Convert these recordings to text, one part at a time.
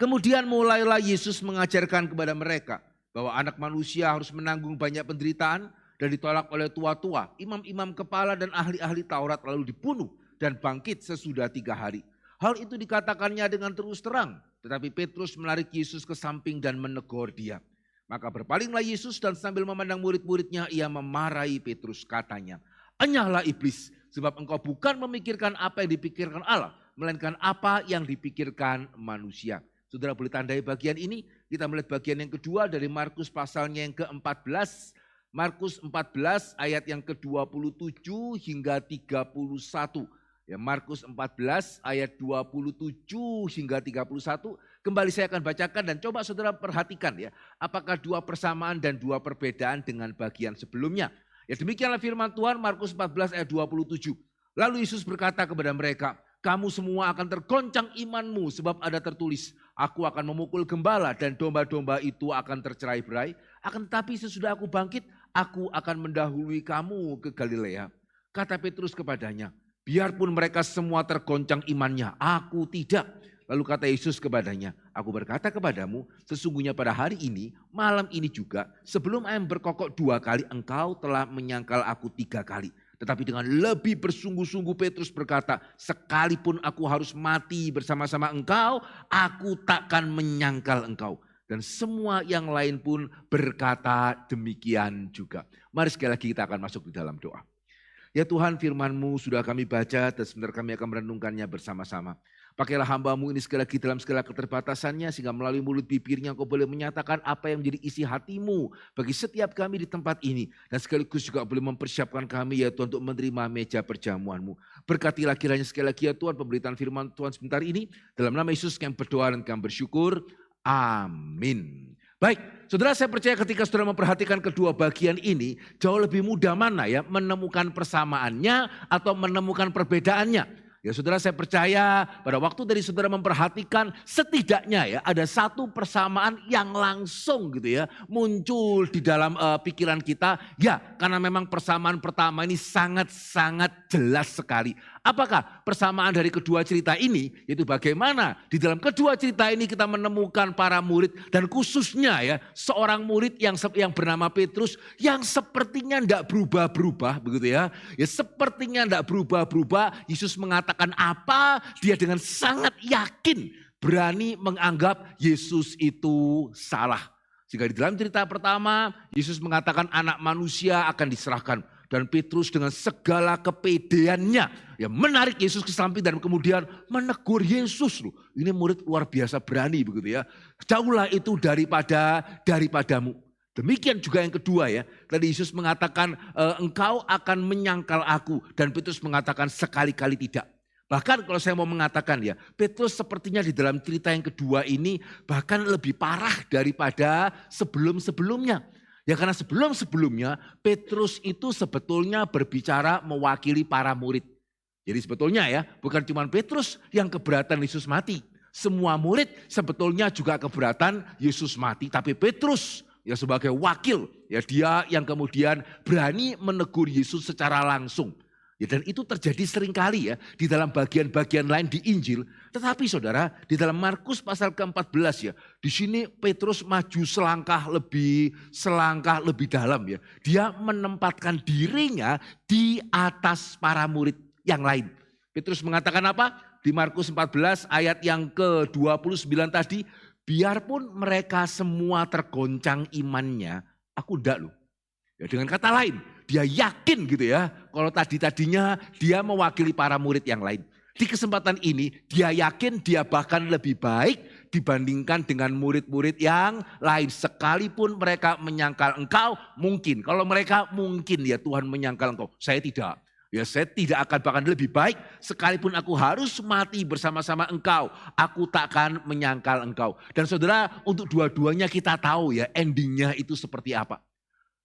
Kemudian mulailah Yesus mengajarkan kepada mereka bahwa anak manusia harus menanggung banyak penderitaan dan ditolak oleh tua-tua, imam-imam kepala dan ahli-ahli Taurat, lalu dibunuh dan bangkit sesudah 3 hari. Hal itu dikatakannya dengan terus terang, tetapi Petrus menarik Yesus ke samping dan menegur dia. Maka berpalinglah Yesus dan sambil memandang murid-muridnya ia memarahi Petrus, katanya, "Enyahlah iblis, sebab engkau bukan memikirkan apa yang dipikirkan Allah, melainkan apa yang dipikirkan manusia." Saudara boleh tandai bagian ini, kita melihat bagian yang kedua dari Markus pasalnya yang ke-14. Markus 14 ayat yang ke-27 hingga 31. Ya, Markus 14 ayat 27 hingga 31. Kembali saya akan bacakan dan coba saudara perhatikan ya. Apakah 2 persamaan dan 2 perbedaan dengan bagian sebelumnya. Ya, demikianlah firman Tuhan, Markus 14 ayat 27. Lalu Yesus berkata kepada mereka, "Kamu semua akan tergoncang imanmu, sebab ada tertulis, aku akan memukul gembala dan domba-domba itu akan tercerai-berai. Akan tetapi sesudah aku bangkit, aku akan mendahului kamu ke Galilea." Kata Petrus kepadanya, "Biarpun mereka semua tergoncang imannya, aku tidak." Lalu kata Yesus kepadanya, "Aku berkata kepadamu, sesungguhnya pada hari ini, malam ini juga, sebelum ayam berkokok 2 kali, engkau telah menyangkal aku 3 kali. Tetapi dengan lebih bersungguh-sungguh Petrus berkata, sekalipun aku harus mati bersama-sama engkau, aku takkan menyangkal engkau. Dan semua yang lain pun berkata demikian juga. Mari sekali lagi kita akan masuk di dalam doa. Ya Tuhan, firman-Mu sudah kami baca dan sebentar kami akan merenungkannya bersama-sama. Pakailah hamba-Mu ini sekali lagi dalam segala keterbatasannya sehingga melalui mulut bibirnya Engkau boleh menyatakan apa yang menjadi isi hati-Mu bagi setiap kami di tempat ini. Dan sekaligus juga boleh mempersiapkan kami ya Tuhan untuk menerima meja perjamuan-Mu. Berkatilah kiranya sekali lagi ya Tuhan pemberitaan firman Tuhan sebentar ini. Dalam nama Yesus kami berdoa dan kami bersyukur. Amin. Baik, saudara, saya percaya ketika saudara memperhatikan kedua bagian ini, jauh lebih mudah mana ya menemukan persamaannya atau menemukan perbedaannya. Ya saudara, saya percaya pada waktu dari saudara memperhatikan setidaknya ya ada satu persamaan yang langsung gitu ya muncul di dalam pikiran kita. Ya, karena memang persamaan pertama ini sangat-sangat jelas sekali. Apakah persamaan dari kedua cerita ini? Yaitu bagaimana di dalam kedua cerita ini kita menemukan para murid dan khususnya ya seorang murid yang bernama Petrus yang sepertinya tidak berubah-berubah begitu ya. Ya sepertinya tidak berubah-berubah. Yesus mengatakan apa? Dia dengan sangat yakin berani menganggap Yesus itu salah. Jika di dalam cerita pertama Yesus mengatakan anak manusia akan diserahkan. Dan Petrus dengan segala kepedeannya ya menarik Yesus ke samping dan kemudian menegur Yesus loh. Ini murid luar biasa berani begitu ya. Jauhlah itu daripadamu. Demikian juga yang kedua ya. Tadi Yesus mengatakan engkau akan menyangkal aku. Dan Petrus mengatakan sekali-kali tidak. Bahkan kalau saya mau mengatakan ya, Petrus sepertinya di dalam cerita yang kedua ini bahkan lebih parah daripada sebelum-sebelumnya. Ya karena sebelum-sebelumnya Petrus itu sebetulnya berbicara mewakili para murid. Jadi sebetulnya ya bukan cuma Petrus yang keberatan Yesus mati. Semua murid sebetulnya juga keberatan Yesus mati. Tapi Petrus ya sebagai wakil ya dia yang kemudian berani menegur Yesus secara langsung. Ya, dan itu terjadi seringkali ya di dalam bagian-bagian lain di Injil. Tetapi saudara di dalam Markus pasal ke-14 ya. Di sini Petrus maju selangkah lebih dalam ya. Dia menempatkan dirinya di atas para murid yang lain. Petrus mengatakan apa? Di Markus 14 ayat yang ke-29 tadi. Biarpun mereka semua tergoncang imannya, aku enggak loh. Ya, dengan kata lain, dia yakin gitu ya, kalau tadinya dia mewakili para murid yang lain. Di kesempatan ini, dia yakin dia bahkan lebih baik dibandingkan dengan murid-murid yang lain. Sekalipun mereka menyangkal engkau, mungkin. Kalau mereka mungkin ya Tuhan menyangkal engkau, saya tidak. Ya saya tidak akan bahkan lebih baik, sekalipun aku harus mati bersama-sama engkau, aku takkan menyangkal engkau. Dan saudara, untuk dua-duanya kita tahu ya endingnya itu seperti apa.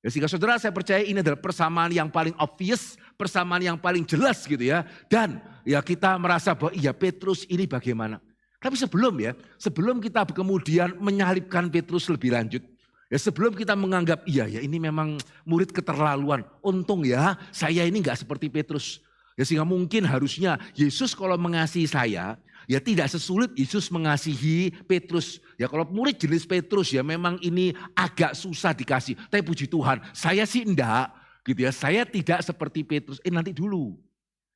Ya, sehingga saudara saya percaya ini adalah persamaan yang paling obvious, persamaan yang paling jelas gitu ya. Dan ya kita merasa bahwa iya Petrus ini bagaimana. Tapi sebelum kita kemudian menyalibkan Petrus lebih lanjut. Ya sebelum kita menganggap iya ya ini memang murid keterlaluan. Untung ya saya ini enggak seperti Petrus. Ya sehingga mungkin harusnya Yesus kalau mengasihi saya, Ya tidak sesulit Yesus mengasihi Petrus. Ya kalau murid jenis Petrus ya memang ini agak susah dikasih. Tapi puji Tuhan, saya sih enggak gitu ya. Saya tidak seperti Petrus. Nanti dulu.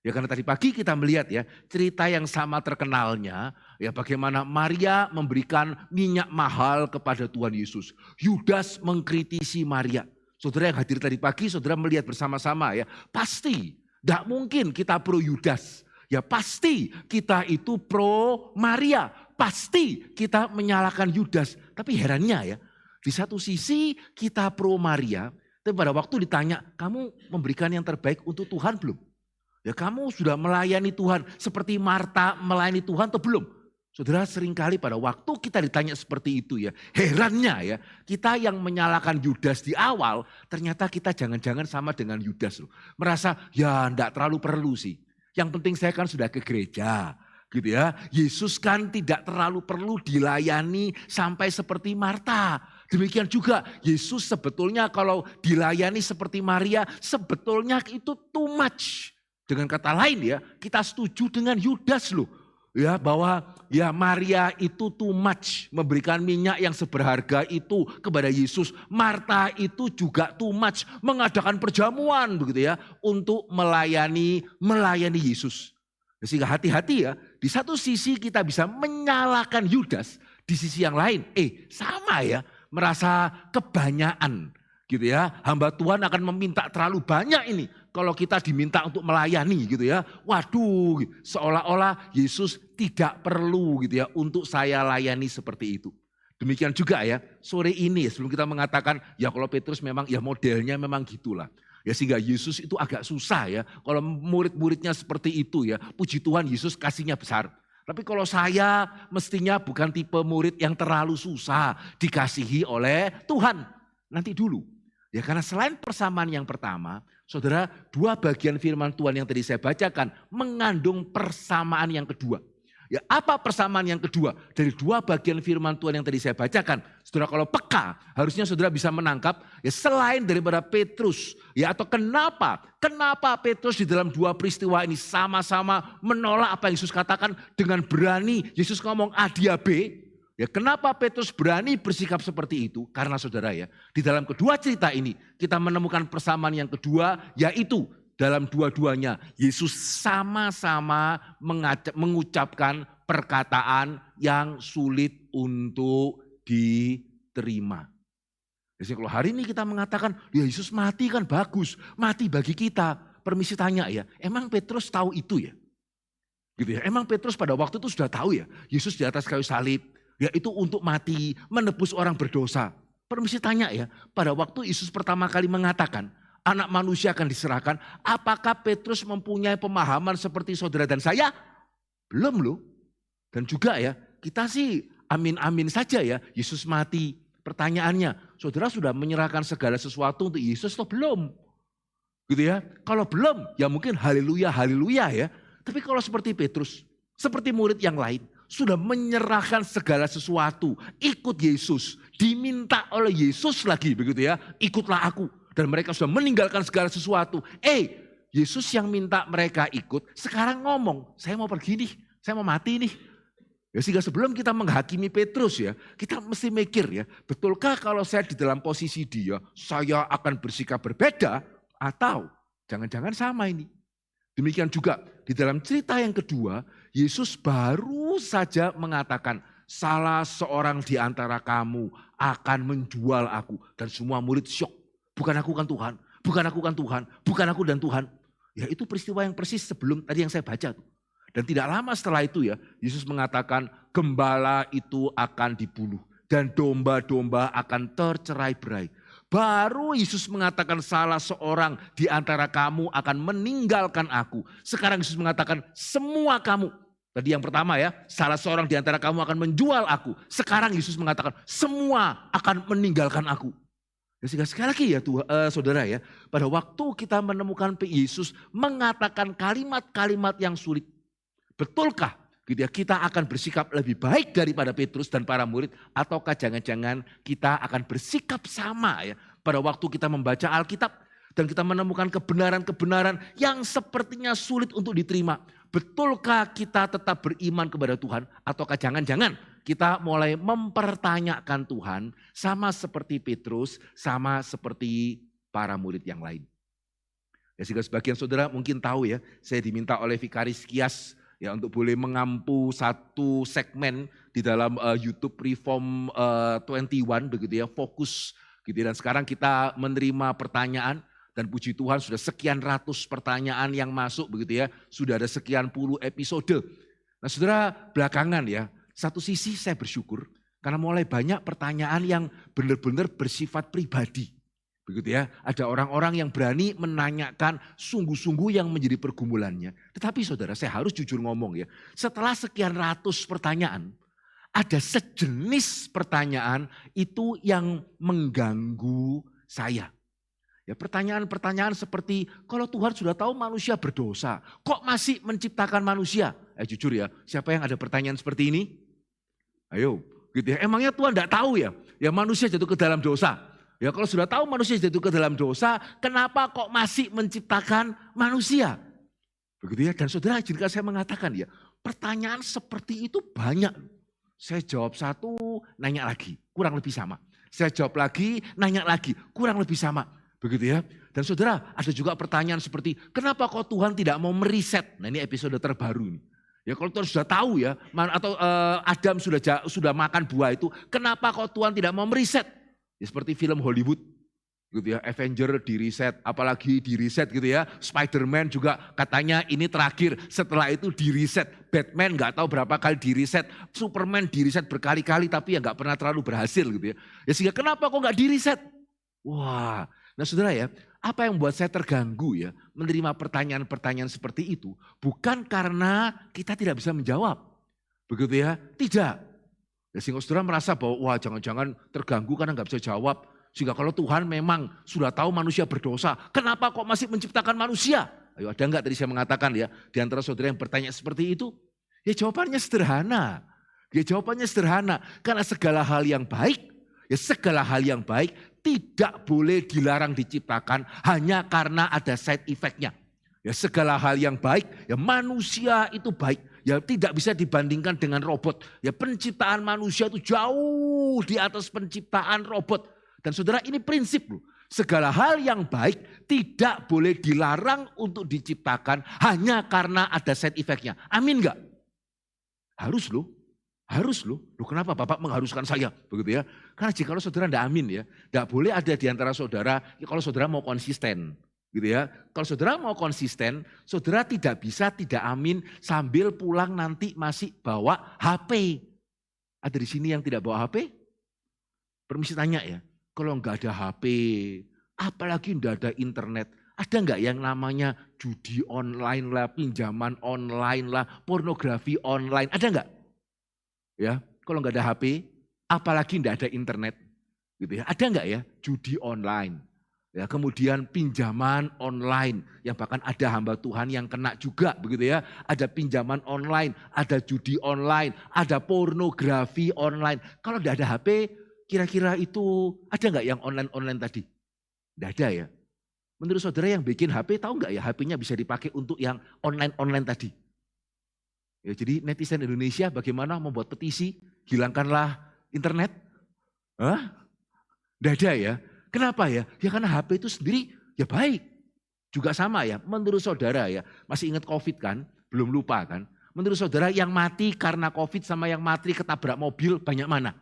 Ya karena tadi pagi kita melihat ya cerita yang sama terkenalnya. Ya bagaimana Maria memberikan minyak mahal kepada Tuhan Yesus. Yudas mengkritisi Maria. Saudara yang hadir tadi pagi, saudara melihat bersama-sama ya. Pasti enggak mungkin kita pro Yudas. Ya pasti kita itu pro Maria, pasti kita menyalahkan Yudas. Tapi herannya ya, di satu sisi kita pro Maria, tapi pada waktu ditanya, kamu memberikan yang terbaik untuk Tuhan belum? Ya kamu sudah melayani Tuhan seperti Marta melayani Tuhan atau belum? Saudara seringkali pada waktu kita ditanya seperti itu ya, herannya ya, kita yang menyalahkan Yudas di awal, ternyata kita jangan-jangan sama dengan Yudas loh. Merasa ya enggak terlalu perlu sih. Yang penting saya kan sudah ke gereja gitu ya. Yesus kan tidak terlalu perlu dilayani sampai seperti Marta. Demikian juga Yesus sebetulnya kalau dilayani seperti Maria sebetulnya itu too much. Dengan kata lain ya kita setuju dengan Yudas loh. Ya bahwa ya Maria itu too much memberikan minyak yang seberharga itu kepada Yesus. Marta itu juga too much mengadakan perjamuan begitu ya untuk melayani Yesus. Sehingga hati-hati ya, di satu sisi kita bisa menyalahkan Yudas, di sisi yang lain sama ya merasa kebanyakan gitu ya. Hamba Tuhan akan meminta terlalu banyak ini. Kalau kita diminta untuk melayani gitu ya. Waduh, seolah-olah Yesus tidak perlu gitu ya untuk saya layani seperti itu. Demikian juga ya, sore ini sebelum kita mengatakan ya kalau Petrus memang ya modelnya memang gitulah. Ya sehingga Yesus itu agak susah ya. Kalau murid-muridnya seperti itu ya, puji Tuhan Yesus kasihnya besar. Tapi kalau saya mestinya bukan tipe murid yang terlalu susah dikasihi oleh Tuhan. Nanti dulu. Ya karena selain persamaan yang pertama, saudara, dua bagian firman Tuhan yang tadi saya bacakan mengandung persamaan yang kedua. Ya apa persamaan yang kedua dari dua bagian firman Tuhan yang tadi saya bacakan? Saudara kalau peka, harusnya saudara bisa menangkap ya selain daripada Petrus. Ya atau kenapa Petrus di dalam dua peristiwa ini sama-sama menolak apa yang Yesus katakan dengan berani. Yesus ngomong A dia B. Ya, kenapa Petrus berani bersikap seperti itu? Karena saudara ya, di dalam kedua cerita ini kita menemukan persamaan yang kedua, yaitu dalam dua-duanya Yesus sama-sama mengucapkan perkataan yang sulit untuk diterima. Jadi kalau hari ini kita mengatakan, ya Yesus mati kan bagus, mati bagi kita. Permisi tanya ya, emang Petrus tahu itu ya? Gitu ya, emang Petrus pada waktu itu sudah tahu ya, Yesus di atas kayu salib. Ya itu untuk mati, menebus orang berdosa. Permisi tanya ya, pada waktu Yesus pertama kali mengatakan anak manusia akan diserahkan, apakah Petrus mempunyai pemahaman seperti saudara dan saya? Belum loh. Dan juga ya, kita sih amin-amin saja ya, Yesus mati. Pertanyaannya, saudara sudah menyerahkan segala sesuatu untuk Yesus atau belum? Gitu ya, kalau belum ya mungkin haleluya ya. Tapi kalau seperti Petrus, seperti murid yang lain, sudah menyerahkan segala sesuatu, ikut Yesus, diminta oleh Yesus lagi begitu ya, ikutlah aku. Dan mereka sudah meninggalkan segala sesuatu. Yesus yang minta mereka ikut, sekarang ngomong, saya mau pergi nih, saya mau mati nih. Ya sehingga sebelum kita menghakimi Petrus ya, kita mesti mikir ya, betulkah kalau saya di dalam posisi dia, saya akan bersikap berbeda atau jangan-jangan sama ini. Demikian juga di dalam cerita yang kedua, Yesus baru saja mengatakan salah seorang di antara kamu akan menjual aku. Dan semua murid syok. Bukan aku kan Tuhan, bukan aku kan Tuhan, bukan aku dan Tuhan. Ya itu peristiwa yang persis sebelum tadi yang saya baca. Dan tidak lama setelah itu ya, Yesus mengatakan gembala itu akan dibunuh. Dan domba-domba akan tercerai-berai. Baru Yesus mengatakan salah seorang di antara kamu akan meninggalkan aku. Sekarang Yesus mengatakan semua kamu. Tadi yang pertama ya, salah seorang di antara kamu akan menjual aku. Sekarang Yesus mengatakan semua akan meninggalkan aku. Sehingga sekali lagi ya saudara ya, pada waktu kita menemukan Yesus mengatakan kalimat-kalimat yang sulit. Betulkah gitu ya, kita akan bersikap lebih baik daripada Petrus dan para murid, ataukah jangan-jangan kita akan bersikap sama ya pada waktu kita membaca Alkitab dan kita menemukan kebenaran-kebenaran yang sepertinya sulit untuk diterima. betulkah kita tetap beriman kepada Tuhan ataukah jangan-jangan kita mulai mempertanyakan Tuhan sama seperti Petrus, sama seperti para murid yang lain. Ya, sehingga sebagian saudara mungkin tahu ya, saya diminta oleh Vikaris Kias ya untuk boleh mengampu satu segmen di dalam YouTube Reform 21 begitu ya, fokus gitu. Dan sekarang kita menerima pertanyaan dan puji Tuhan sudah sekian ratus pertanyaan yang masuk begitu ya, sudah ada sekian puluh episode. Nah saudara, belakangan ya, satu sisi saya bersyukur karena mulai banyak pertanyaan yang benar-benar bersifat pribadi. Begitu ya, ada orang-orang yang berani menanyakan sungguh-sungguh yang menjadi pergumulannya. Tetapi saudara, saya harus jujur ngomong ya, setelah sekian ratus pertanyaan, ada sejenis pertanyaan itu yang mengganggu saya. Ya, pertanyaan-pertanyaan seperti, kalau Tuhan sudah tahu manusia berdosa, kok masih menciptakan manusia? Jujur ya, siapa yang ada pertanyaan seperti ini? Ayo, gitu ya. Emangnya Tuhan tidak tahu ya? Ya manusia jatuh ke dalam dosa. Ya kalau sudah tahu manusia jatuh ke dalam dosa, kenapa kok masih menciptakan manusia? Begitu ya. Dan saudara, jika saya mengatakan ya, pertanyaan seperti itu banyak. Saya jawab satu, nanya lagi, kurang lebih sama. Saya jawab lagi, nanya lagi, kurang lebih sama. Begitu ya. Dan saudara, ada juga pertanyaan seperti, kenapa kok Tuhan tidak mau meriset? Nah ini episode terbaru ini. Ya kalau Tuhan sudah tahu ya, atau Adam sudah makan buah itu, kenapa kok Tuhan tidak mau meriset? Ya, seperti film Hollywood. Gitu ya, Avenger di reset, apalagi di reset gitu ya. Spider-Man juga katanya ini terakhir, setelah itu di reset. Batman nggak tahu berapa kali di reset, Superman di reset berkali-kali tapi ya nggak pernah terlalu berhasil gitu ya. Ya sehingga kenapa kok nggak di reset? Wah, nah saudara ya, apa yang membuat saya terganggu ya menerima pertanyaan-pertanyaan seperti itu? Bukan karena kita tidak bisa menjawab, begitu ya? Tidak. Ya, sehingga saudara merasa bahwa wah jangan-jangan terganggu karena nggak bisa jawab. Sehingga kalau Tuhan memang sudah tahu manusia berdosa, kenapa kok masih menciptakan manusia? Ayo ada enggak tadi saya mengatakan ya, di antara saudara yang bertanya seperti itu? Ya jawabannya sederhana. Ya jawabannya sederhana, karena segala hal yang baik, ya segala hal yang baik tidak boleh dilarang diciptakan hanya karena ada side effect-nya. Ya segala hal yang baik, ya manusia itu baik, ya tidak bisa dibandingkan dengan robot. Ya penciptaan manusia itu jauh di atas penciptaan robot. Dan saudara ini prinsip loh, segala hal yang baik tidak boleh dilarang untuk diciptakan hanya karena ada side effect-nya. Amin enggak? Harus loh, harus loh. Loh kenapa Bapak mengharuskan saya? Begitu ya. Karena jika saudara tidak amin ya, tidak boleh ada di antara saudara, ya kalau saudara mau konsisten. Gitu ya. Kalau saudara mau konsisten, saudara tidak bisa tidak amin sambil pulang nanti masih bawa HP. Ada di sini yang tidak bawa HP? Permisi tanya ya. Kalau enggak ada HP, apalagi enggak ada internet, ada enggak yang namanya judi online lah, pinjaman online lah, pornografi online, ada enggak? Ya, kalau enggak ada HP, apalagi enggak ada internet, gitu ya. Ada enggak ya judi online? Ya, kemudian pinjaman online, yang bahkan ada hamba Tuhan yang kena juga, begitu ya. Ada pinjaman online, ada judi online, ada pornografi online. Kalau enggak ada HP, kira-kira itu ada nggak yang online-online tadi? Tidak ada ya. Menurut saudara yang bikin HP tahu nggak ya HP-nya bisa dipakai untuk yang online-online tadi? Ya, jadi netizen Indonesia bagaimana membuat petisi, hilangkanlah internet? Hah? Tidak ada ya. Kenapa ya? Ya karena HP itu sendiri ya baik. Juga sama ya, menurut saudara ya, masih ingat COVID kan? Belum lupa kan? Menurut saudara yang mati karena COVID sama yang mati ketabrak mobil banyak mana?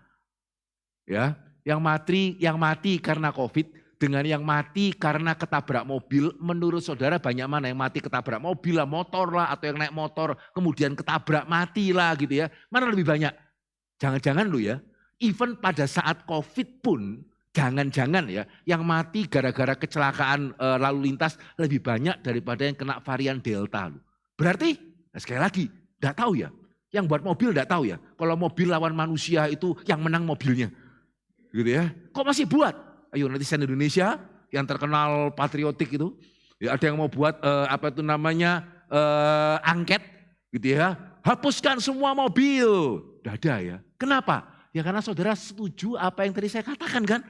Ya, yang mati karena COVID dengan yang mati karena ketabrak mobil, menurut saudara banyak mana yang mati ketabrak mobil lah, motor lah, atau yang naik motor kemudian ketabrak mati lah gitu ya. Mana lebih banyak? Jangan-jangan lu ya, even pada saat COVID pun, jangan-jangan ya, yang mati gara-gara kecelakaan lalu lintas lebih banyak daripada yang kena varian Delta. Berarti, nah sekali lagi, enggak tahu ya. Yang buat mobil enggak tahu ya, kalau mobil lawan manusia itu yang menang mobilnya. Gitu ya. Kok masih buat? Ayo netizen Indonesia yang terkenal patriotik itu, ya ada yang mau buat angket gitu ya. Hapuskan semua mobil. Tidak ada ya. Kenapa? Ya karena saudara setuju apa yang tadi saya katakan kan?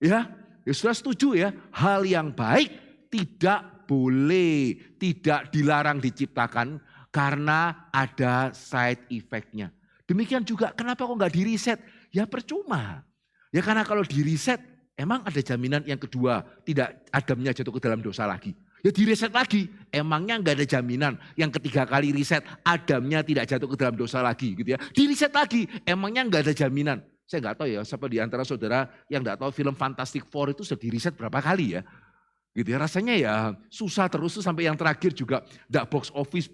Ya sudah setuju ya. Hal yang baik tidak boleh, tidak dilarang diciptakan Karena ada side effect-nya. Demikian juga kenapa kok nggak di-reset? Ya percuma. Ya karena kalau di-reset emang ada jaminan yang kedua tidak Adamnya jatuh ke dalam dosa lagi. Ya di-reset lagi. Emangnya nggak ada jaminan yang ketiga kali reset Adamnya tidak jatuh ke dalam dosa lagi gitu ya. Di-reset lagi. Emangnya nggak ada jaminan. Saya nggak tahu ya siapa di antara saudara yang nggak tahu film Fantastic Four itu sudah di-reset berapa kali ya. Gitu ya, rasanya ya susah terus tuh sampai yang terakhir juga enggak box office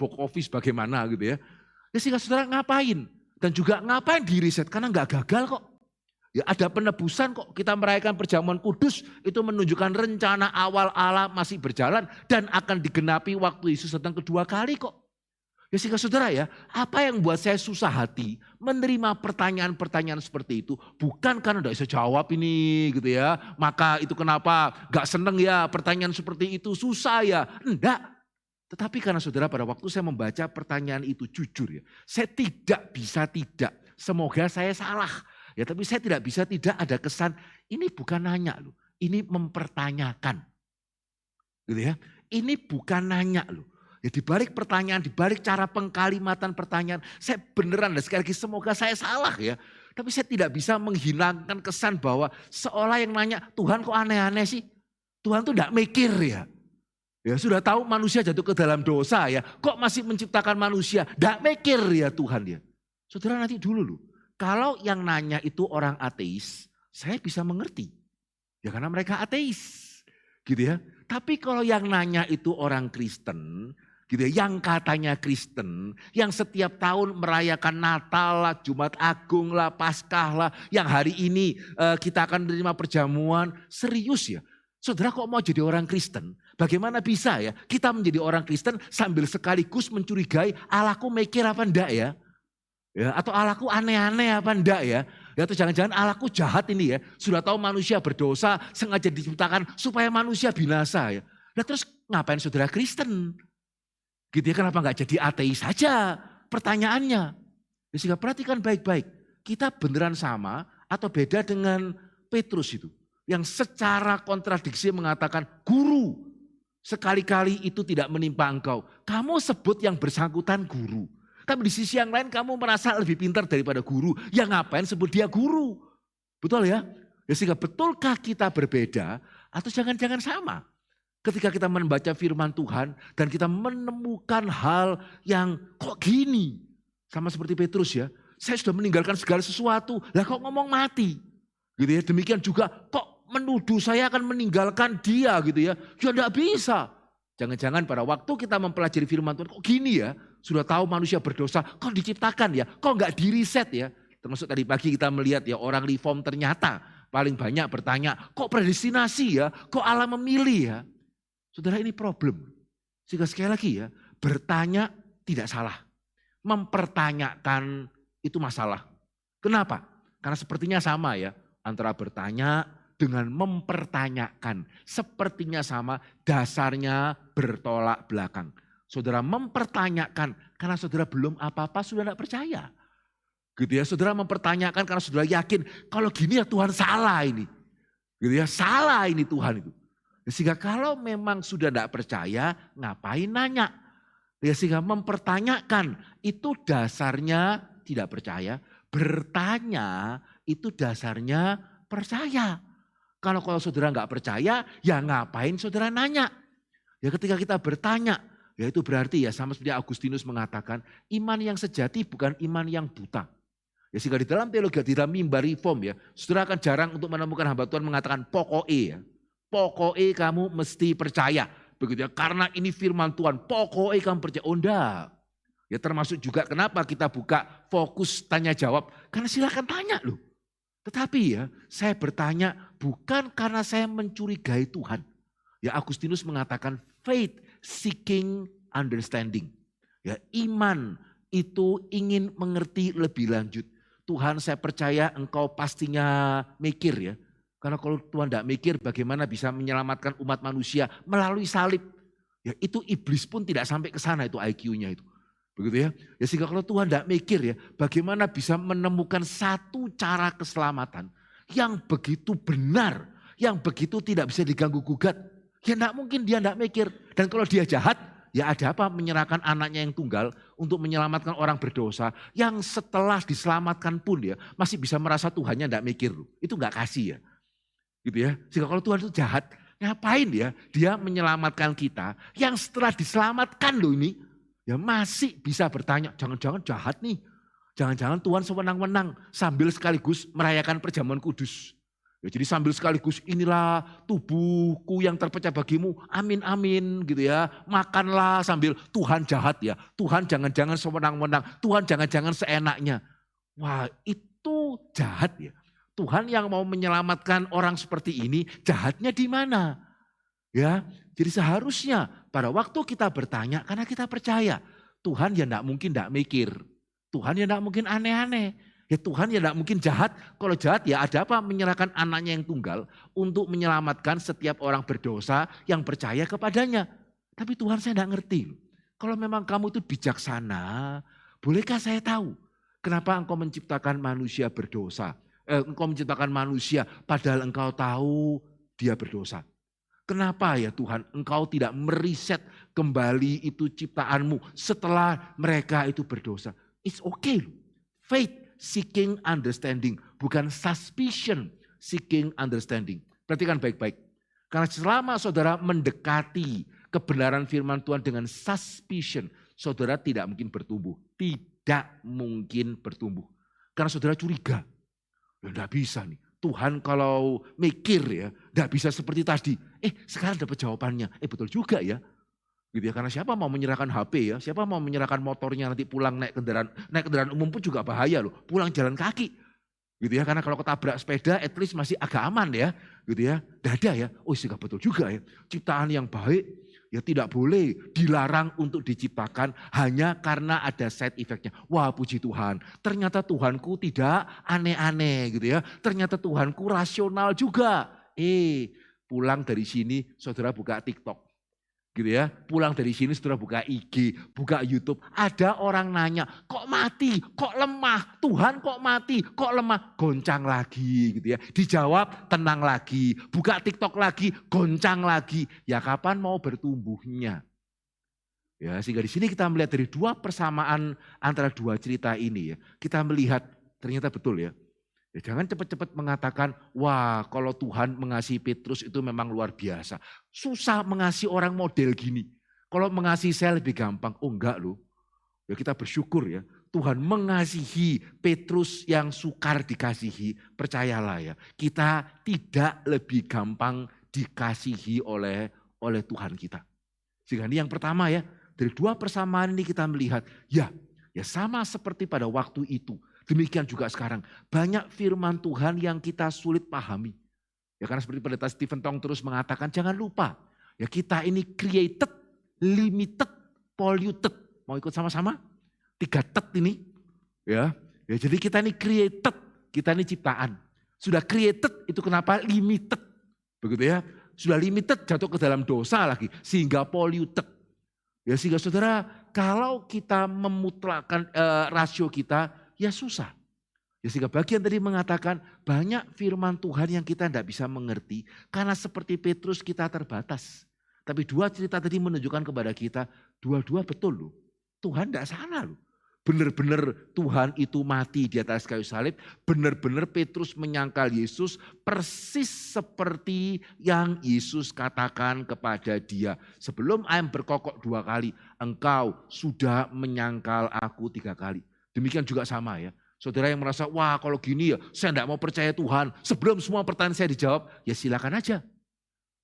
bagaimana gitu ya. Ya sehingga saudara ngapain? Dan juga ngapain di riset? Karena enggak gagal kok. Ya ada penebusan kok, kita merayakan perjamuan kudus itu menunjukkan rencana awal Allah masih berjalan dan akan digenapi waktu Yesus datang kedua kali kok. Ya sehingga saudara ya, apa yang buat saya susah hati menerima pertanyaan-pertanyaan seperti itu. Bukan karena tidak bisa jawab ini gitu ya. Maka itu kenapa gak seneng ya pertanyaan seperti itu, susah ya. Enggak. Tetapi karena saudara pada waktu saya membaca pertanyaan itu jujur ya. Saya tidak bisa tidak. Semoga saya salah. Ya tapi saya tidak bisa tidak ada kesan ini bukan nanya loh. Ini mempertanyakan. Gitu ya. Ini bukan nanya loh. Ya di balik pertanyaan, di balik cara pengkalimatan pertanyaan, saya beneran dan sekali lagi semoga saya salah ya. Tapi saya tidak bisa menghilangkan kesan bahwa seolah yang nanya, Tuhan kok aneh-aneh sih? Tuhan tuh enggak mikir ya. Ya sudah tahu manusia jatuh ke dalam dosa ya, kok masih menciptakan manusia? Enggak mikir ya Tuhan ya. Saudara nanti dulu loh, kalau yang nanya itu orang ateis, saya bisa mengerti. Ya karena mereka ateis gitu ya. Tapi kalau yang nanya itu orang Kristen, gitu ya, yang katanya Kristen, yang setiap tahun merayakan Natal lah, Jumat Agung lah, Paskah lah, yang hari ini kita akan menerima perjamuan, serius ya. Saudara kok mau jadi orang Kristen? Bagaimana bisa ya kita menjadi orang Kristen sambil sekaligus mencurigai Allahku mikir apa enggak ya? Ya, atau Allahku aneh-aneh apa enggak ya? Ya atau jangan-jangan Allahku jahat ini ya. Sudah tahu manusia berdosa sengaja diciptakan supaya manusia binasa ya. Nah terus ngapain saudara Kristen? Gitu ya, kenapa enggak jadi ateis saja pertanyaannya. Ya, sehingga perhatikan baik-baik. Kita beneran sama atau beda dengan Petrus itu. Yang secara kontradiksi mengatakan guru. Sekali-kali itu tidak menimpa engkau. Kamu sebut yang bersangkutan guru. Tapi di sisi yang lain kamu merasa lebih pintar daripada guru. Ya ngapain sebut dia guru? Betul ya? Ya sehingga betulkah kita berbeda atau jangan-jangan sama? Ketika kita membaca firman Tuhan dan kita menemukan hal yang kok gini. Sama seperti Petrus ya. Saya sudah meninggalkan segala sesuatu. Lah kok ngomong mati? Gitu ya. Demikian juga kok menuduh saya akan meninggalkan dia gitu ya. Ya enggak bisa. Jangan-jangan pada waktu kita mempelajari firman Tuhan kok gini ya. Sudah tahu manusia berdosa kok diciptakan ya. Kok enggak di-reset ya. Termasuk tadi pagi kita melihat ya orang reform ternyata paling banyak bertanya kok predestinasi ya. Kok Allah memilih ya. Saudara ini problem. Sehingga sekali lagi ya bertanya tidak salah. Mempertanyakan itu masalah. Kenapa? Karena sepertinya sama ya. Antara bertanya dengan mempertanyakan. Sepertinya sama, dasarnya bertolak belakang. Saudara mempertanyakan karena saudara belum apa-apa sudah tidak percaya. Gitu ya, saudara mempertanyakan karena saudara yakin kalau gini ya Tuhan salah ini. Gitu ya, salah ini Tuhan itu. Sehingga kalau memang sudah tidak percaya, ngapain nanya? Ya, sehingga mempertanyakan itu dasarnya tidak percaya. Bertanya itu dasarnya percaya. Kalau saudara nggak percaya, ya ngapain saudara nanya? Ya ketika kita bertanya, ya itu berarti ya sama seperti Agustinus mengatakan, iman yang sejati bukan iman yang buta. Ya sehingga di dalam teologi, di dalam mimbar reform ya, saudara akan jarang untuk menemukan hamba Tuhan mengatakan pokoknya ya. Pokoknya kamu mesti percaya. Begitu ya, karena ini firman Tuhan, pokoknya kamu percaya. Oh enggak. Ya termasuk juga kenapa kita buka fokus tanya jawab. Karena silakan tanya loh. Tetapi ya saya bertanya bukan karena saya mencurigai Tuhan. Ya Agustinus mengatakan faith seeking understanding. Ya iman itu ingin mengerti lebih lanjut. Tuhan saya percaya engkau pastinya mikir ya. Karena kalau Tuhan tidak mikir bagaimana bisa menyelamatkan umat manusia melalui salib. Ya itu iblis pun tidak sampai ke sana itu IQ-nya itu. Begitu ya. Ya sehingga kalau Tuhan tidak mikir ya, bagaimana bisa menemukan satu cara keselamatan yang begitu benar, yang begitu tidak bisa diganggu gugat. Ya tidak mungkin dia tidak mikir. Dan kalau dia jahat, ya ada apa menyerahkan anaknya yang tunggal untuk menyelamatkan orang berdosa yang setelah diselamatkan pun ya masih bisa merasa Tuhannya enggak mikir loh. Itu enggak kasih ya. Gitu ya. Sehingga kalau Tuhan itu jahat, ngapain ya dia menyelamatkan kita yang setelah diselamatkan loh ini ya masih bisa bertanya, jangan-jangan jahat nih. Jangan-jangan Tuhan sewenang-wenang sambil sekaligus merayakan perjamuan kudus. Ya, jadi sambil sekaligus inilah tubuhku yang terpecah bagimu, amin amin gitu ya. Makanlah sambil Tuhan jahat ya, Tuhan jangan-jangan sewenang-wenang, Tuhan jangan-jangan seenaknya. Wah itu jahat ya. Tuhan yang mau menyelamatkan orang seperti ini jahatnya di mana? Ya, jadi seharusnya pada waktu kita bertanya karena kita percaya Tuhan ya enggak mungkin enggak mikir. Tuhan ya enggak mungkin aneh-aneh. Ya Tuhan ya enggak mungkin jahat. Kalau jahat ya ada apa menyerahkan anaknya yang tunggal untuk menyelamatkan setiap orang berdosa yang percaya kepadanya. Tapi Tuhan saya enggak ngerti. Kalau memang kamu itu bijaksana, bolehkah saya tahu kenapa engkau menciptakan manusia berdosa? Engkau menciptakan manusia padahal engkau tahu dia berdosa. Kenapa ya Tuhan engkau tidak meriset kembali itu ciptaanmu setelah mereka itu berdosa? It's okay. Faith seeking understanding, bukan suspicion seeking understanding. Perhatikan baik-baik. Karena selama saudara mendekati kebenaran firman Tuhan dengan suspicion, saudara tidak mungkin bertumbuh. Tidak mungkin bertumbuh. Karena saudara curiga. Ya enggak bisa nih. Tuhan kalau mikir ya, enggak bisa seperti tadi. Sekarang dapat jawabannya. Betul juga ya. Gitu ya, karena siapa mau menyerahkan HP ya, siapa mau menyerahkan motornya nanti pulang naik kendaraan umum pun juga bahaya loh, pulang jalan kaki. Gitu ya, karena kalau ketabrak sepeda at least masih agak aman ya. Gitu ya, dada ya, juga betul juga ya. Ciptaan yang baik ya tidak boleh dilarang untuk diciptakan hanya karena ada side effect-nya. Wah puji Tuhan, ternyata Tuhanku tidak aneh-aneh gitu ya. Ternyata Tuhanku rasional juga. Pulang dari sini saudara buka TikTok. Gitu ya, pulang dari sini saudara buka IG, buka YouTube, ada orang nanya, kok mati, kok lemah, Tuhan kok mati, kok lemah, goncang lagi gitu ya. Dijawab tenang lagi, buka TikTok lagi, goncang lagi. Ya kapan mau bertumbuhnya? Ya, sehingga di sini kita melihat dari dua persamaan antara dua cerita ini ya. Kita melihat ternyata betul ya. Jangan cepat-cepat mengatakan, wah kalau Tuhan mengasihi Petrus itu memang luar biasa. Susah mengasihi orang model gini. Kalau mengasihi saya lebih gampang. Oh enggak loh. Ya kita bersyukur ya. Tuhan mengasihi Petrus yang sukar dikasihi. Percayalah ya. Kita tidak lebih gampang dikasihi oleh Tuhan kita. Sehingga ini yang pertama ya. Dari dua persamaan ini kita melihat. Ya sama seperti pada waktu itu. Demikian juga sekarang. Banyak firman Tuhan yang kita sulit pahami. Ya karena seperti pendeta Stephen Tong terus mengatakan, jangan lupa. Ya kita ini created, limited, polluted. Mau ikut sama-sama? 3 tet ini. Ya jadi kita ini created, kita ini ciptaan. Sudah created itu kenapa limited. Begitu ya. Sudah limited jatuh ke dalam dosa lagi. Sehingga polluted. Ya sehingga saudara kalau kita memutlakkan rasio kita, ya susah. Ya sehingga bagian tadi mengatakan banyak firman Tuhan yang kita tidak bisa mengerti. Karena seperti Petrus kita terbatas. Tapi dua cerita tadi menunjukkan kepada kita, dua-dua betul loh. Tuhan tidak salah loh. Benar-benar Tuhan itu mati di atas kayu salib. Benar-benar Petrus menyangkal Yesus persis seperti yang Yesus katakan kepada dia. Sebelum ayam berkokok 2 kali, engkau sudah menyangkal aku 3 kali. Demikian juga sama ya. Saudara yang merasa, wah kalau gini ya saya tidak mau percaya Tuhan. Sebelum semua pertanyaan saya dijawab, ya silakan aja.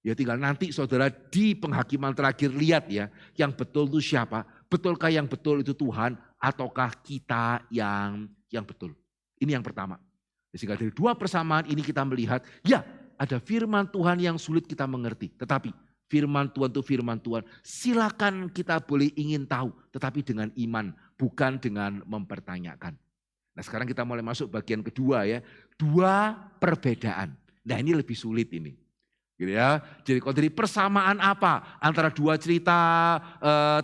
Ya tinggal nanti saudara di penghakiman terakhir lihat ya. Yang betul itu siapa? Betulkah yang betul itu Tuhan? Ataukah kita yang betul? Ini yang pertama. Sehingga dari dua persamaan ini kita melihat, ya ada firman Tuhan yang sulit kita mengerti. Tetapi firman Tuhan itu firman Tuhan. Silakan kita boleh ingin tahu. Tetapi dengan iman, bukan dengan mempertanyakan. Nah sekarang kita mulai masuk bagian kedua ya. 2 perbedaan. Nah ini lebih sulit ini. Gitu ya. Jadi kalau dari persamaan apa antara 2 cerita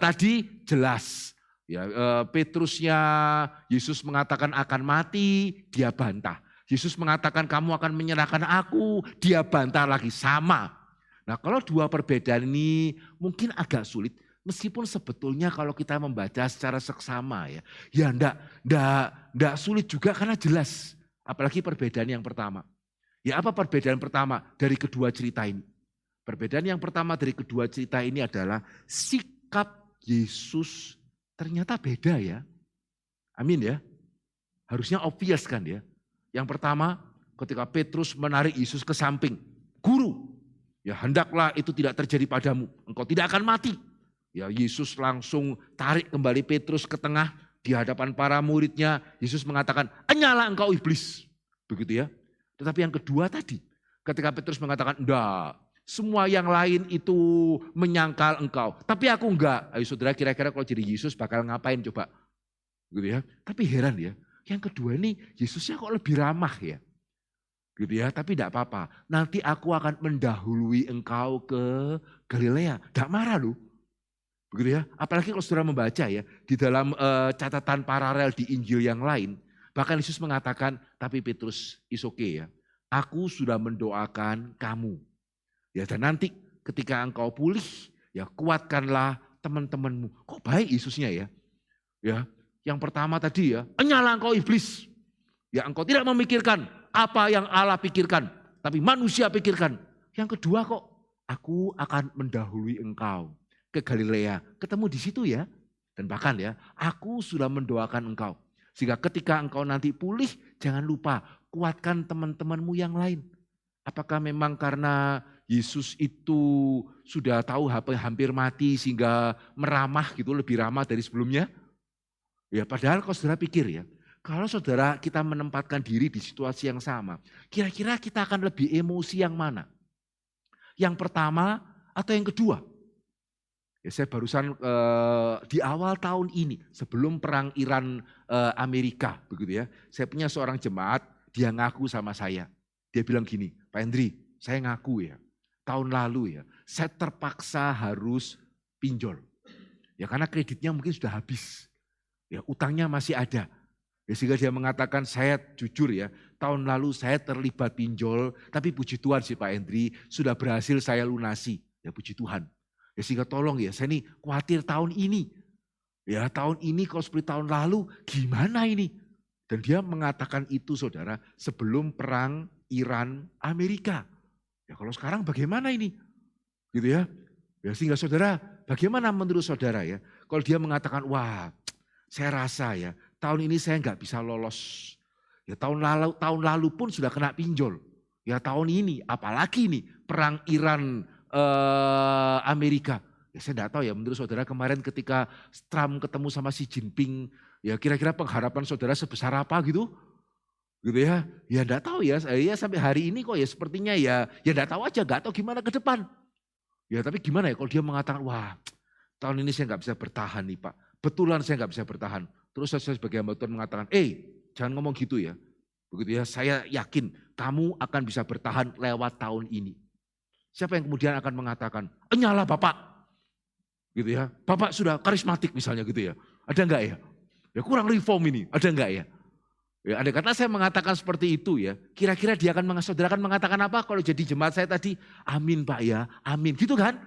tadi jelas. Ya, Petrusnya Yesus mengatakan akan mati, dia bantah. Yesus mengatakan kamu akan menyerahkan aku, dia bantah lagi sama. Nah kalau 2 perbedaan ini mungkin agak sulit. Meskipun sebetulnya kalau kita membaca secara seksama ya enggak sulit juga karena jelas. Apalagi perbedaan yang pertama. Ya apa perbedaan pertama dari kedua cerita ini? Perbedaan yang pertama dari kedua cerita ini adalah sikap Yesus ternyata beda ya. Amin ya. Harusnya obvious kan ya. Yang pertama ketika Petrus menarik Yesus ke samping. Guru, ya hendaklah itu tidak terjadi padamu. Engkau tidak akan mati. Ya Yesus langsung tarik kembali Petrus ke tengah di hadapan para muridnya. Yesus mengatakan, "Enyalah engkau iblis." Begitu ya. Tetapi yang kedua tadi, ketika Petrus mengatakan, "Enggak, semua yang lain itu menyangkal engkau, tapi aku enggak." Ayo saudara, kira-kira kalau jadi Yesus bakal ngapain coba? Gitu ya. Tapi heran ya, yang kedua ini Yesusnya kok lebih ramah ya. Gitu ya, tapi enggak apa-apa. Nanti aku akan mendahului engkau ke Galilea. Enggak marah loh. Begitu ya. Apalagi kalau saudara membaca ya, di dalam catatan paralel di Injil yang lain, bahkan Yesus mengatakan, "Tapi Petrus, is okay ya. Aku sudah mendoakan kamu. Ya dan nanti ketika engkau pulih, ya kuatkanlah teman-temanmu." Kok baik Yesusnya ya? Ya, yang pertama tadi ya, "Enyalah engkau iblis." Ya engkau tidak memikirkan apa yang Allah pikirkan, tapi manusia pikirkan. Yang kedua kok, "Aku akan mendahului engkau ke Galilea." Ketemu di situ ya. Dan bahkan ya, "Aku sudah mendoakan engkau. Sehingga ketika engkau nanti pulih, jangan lupa kuatkan teman-temanmu yang lain." Apakah memang karena Yesus itu sudah tahu hampir mati sehingga meramah gitu, lebih ramah dari sebelumnya? Ya padahal kalau saudara pikir ya, kalau saudara kita menempatkan diri di situasi yang sama, kira-kira kita akan lebih emosi yang mana? Yang pertama atau yang kedua? Ya, saya barusan di awal tahun ini sebelum perang Iran Amerika begitu ya, saya punya seorang jemaat, dia ngaku sama saya. Dia bilang gini, "Pak Hendri, saya ngaku ya, tahun lalu ya, saya terpaksa harus pinjol. Ya karena kreditnya mungkin sudah habis. Ya utangnya masih ada." Ya, sehingga dia mengatakan, "Saya jujur ya, tahun lalu saya terlibat pinjol, tapi puji Tuhan sih Pak Hendri, sudah berhasil saya lunasi." Ya puji Tuhan. Ya sehingga tolong ya, saya ini khawatir tahun ini. Ya tahun ini kalau seperti tahun lalu gimana ini? Dan dia mengatakan itu saudara sebelum perang Iran Amerika. Ya kalau sekarang bagaimana ini? Gitu ya. Ya sehingga saudara, bagaimana menurut saudara ya? Kalau dia mengatakan, "Wah, saya rasa ya tahun ini saya nggak bisa lolos. Ya tahun lalu pun sudah kena pinjol. Ya tahun ini apalagi nih perang Iran Amerika." Ya saya enggak tahu ya menurut saudara kemarin ketika Trump ketemu sama Xi Jinping, ya kira-kira pengharapan saudara sebesar apa gitu? Gitu ya. Ya enggak tahu ya, saya sampai hari ini kok ya sepertinya ya enggak tahu aja, enggak tahu gimana ke depan. Ya tapi gimana ya kalau dia mengatakan, "Wah tahun ini saya enggak bisa bertahan nih Pak. Betulan saya enggak bisa bertahan." Terus saya sebagai hamba Tuhan mengatakan, "Jangan ngomong gitu ya." Begitu ya, "Saya yakin kamu akan bisa bertahan lewat tahun ini." Siapa yang kemudian akan mengatakan, "Enyalah Bapak." Gitu ya. "Bapak sudah karismatik," misalnya gitu ya. Ada enggak ya? Ya kurang reform ini, ada enggak ya? Ya andai kata saya mengatakan seperti itu ya, kira-kira dia akan saudara akan mengatakan apa kalau jadi jemaat saya tadi? "Amin Pak ya, amin." Gitu kan?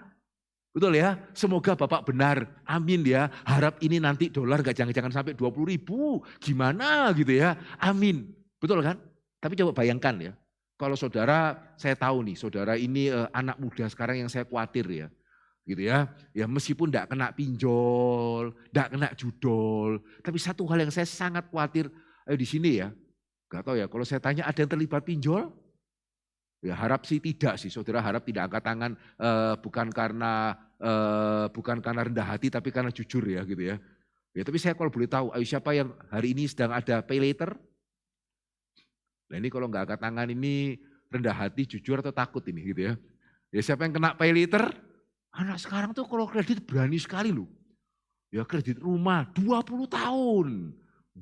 Betul ya? "Semoga Bapak benar, amin ya. Harap ini nanti dolar gak jangan-jangan sampai 20.000. Gimana gitu ya, amin." Betul kan? Tapi coba bayangkan ya, kalau saudara, saya tahu nih saudara ini anak muda sekarang yang saya khawatir ya. Gitu ya, ya meskipun tidak kena pinjol, tidak kena judol, tapi satu hal yang saya sangat khawatir di sini ya, nggak tahu ya kalau saya tanya ada yang terlibat pinjol? Ya harap sih tidak sih, saudara harap tidak angkat tangan bukan karena rendah hati tapi karena jujur ya gitu ya. Ya tapi saya kalau boleh tahu, ayo siapa yang hari ini sedang ada pay later? Nah ini kalau nggak angkat tangan ini rendah hati, jujur atau takut ini gitu ya. Ya siapa yang kena pay later? Anak sekarang tuh kalau kredit berani sekali loh. Ya kredit rumah 20 tahun.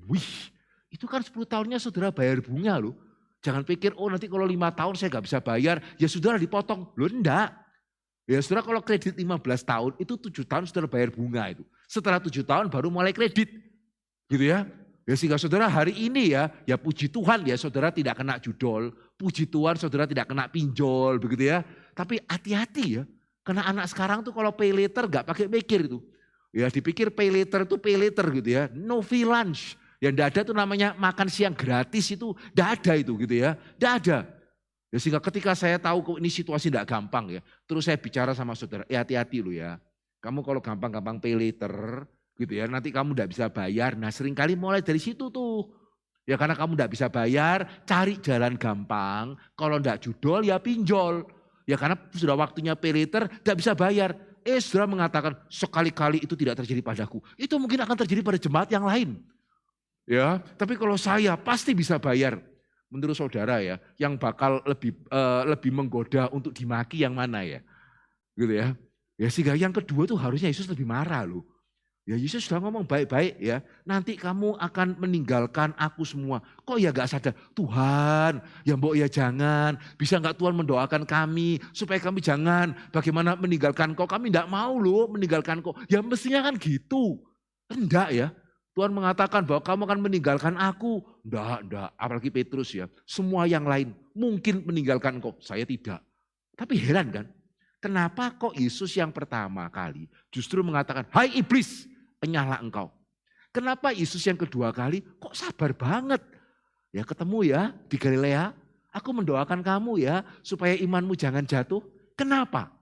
Wih, itu kan 10 tahunnya saudara bayar bunga loh. Jangan pikir, "Oh nanti kalau 5 tahun saya gak bisa bayar, ya saudara dipotong." Loh enggak. Ya saudara kalau kredit 15 tahun, itu 7 tahun saudara bayar bunga itu. Setelah 7 tahun baru mulai kredit. Gitu ya. Ya sehingga saudara hari ini ya puji Tuhan ya saudara tidak kena judol. Puji Tuhan saudara tidak kena pinjol begitu ya. Tapi hati-hati ya. Karena anak sekarang tuh kalau pay later gak pakai mikir itu. Ya dipikir pay later itu pay later gitu ya. No free lunch. Yang enggak ada tuh namanya makan siang gratis itu enggak ada itu gitu ya. Enggak ada. Ya sehingga ketika saya tahu kok ini situasi enggak gampang ya. Terus saya bicara sama saudara, hati-hati lu ya. Kamu kalau gampang-gampang pay later gitu ya, nanti kamu enggak bisa bayar. Nah seringkali mulai dari situ tuh. Ya karena kamu enggak bisa bayar, cari jalan gampang. Kalau enggak judol ya pinjol. Ya karena sudah waktunya pay later enggak bisa bayar. Saudara mengatakan sekali-kali itu tidak terjadi padaku. Itu mungkin akan terjadi pada jemaat yang lain. Ya, tapi kalau saya pasti bisa bayar. Menurut saudara ya, yang bakal lebih menggoda untuk dimaki yang mana ya? Gitu ya. Ya sehingga yang kedua tuh harusnya Yesus lebih marah loh. Ya Yesus sudah ngomong baik-baik ya, nanti kamu akan meninggalkan aku semua. Kok ya gak sadar, Tuhan ya mbok ya jangan, bisa gak Tuhan mendoakan kami supaya kami jangan bagaimana meninggalkan kau, kami gak mau loh meninggalkan kau. Ya mestinya kan gitu, enggak ya. Tuhan mengatakan bahwa kamu akan meninggalkan aku. Enggak, apalagi Petrus ya. Semua yang lain mungkin meninggalkan kau, saya tidak. Tapi heran kan, kenapa kok Yesus yang pertama kali justru mengatakan, hai iblis, enyahlah engkau. Kenapa Yesus yang kedua kali kok sabar banget? Ya ketemu ya di Galilea, aku mendoakan kamu ya supaya imanmu jangan jatuh. Kenapa?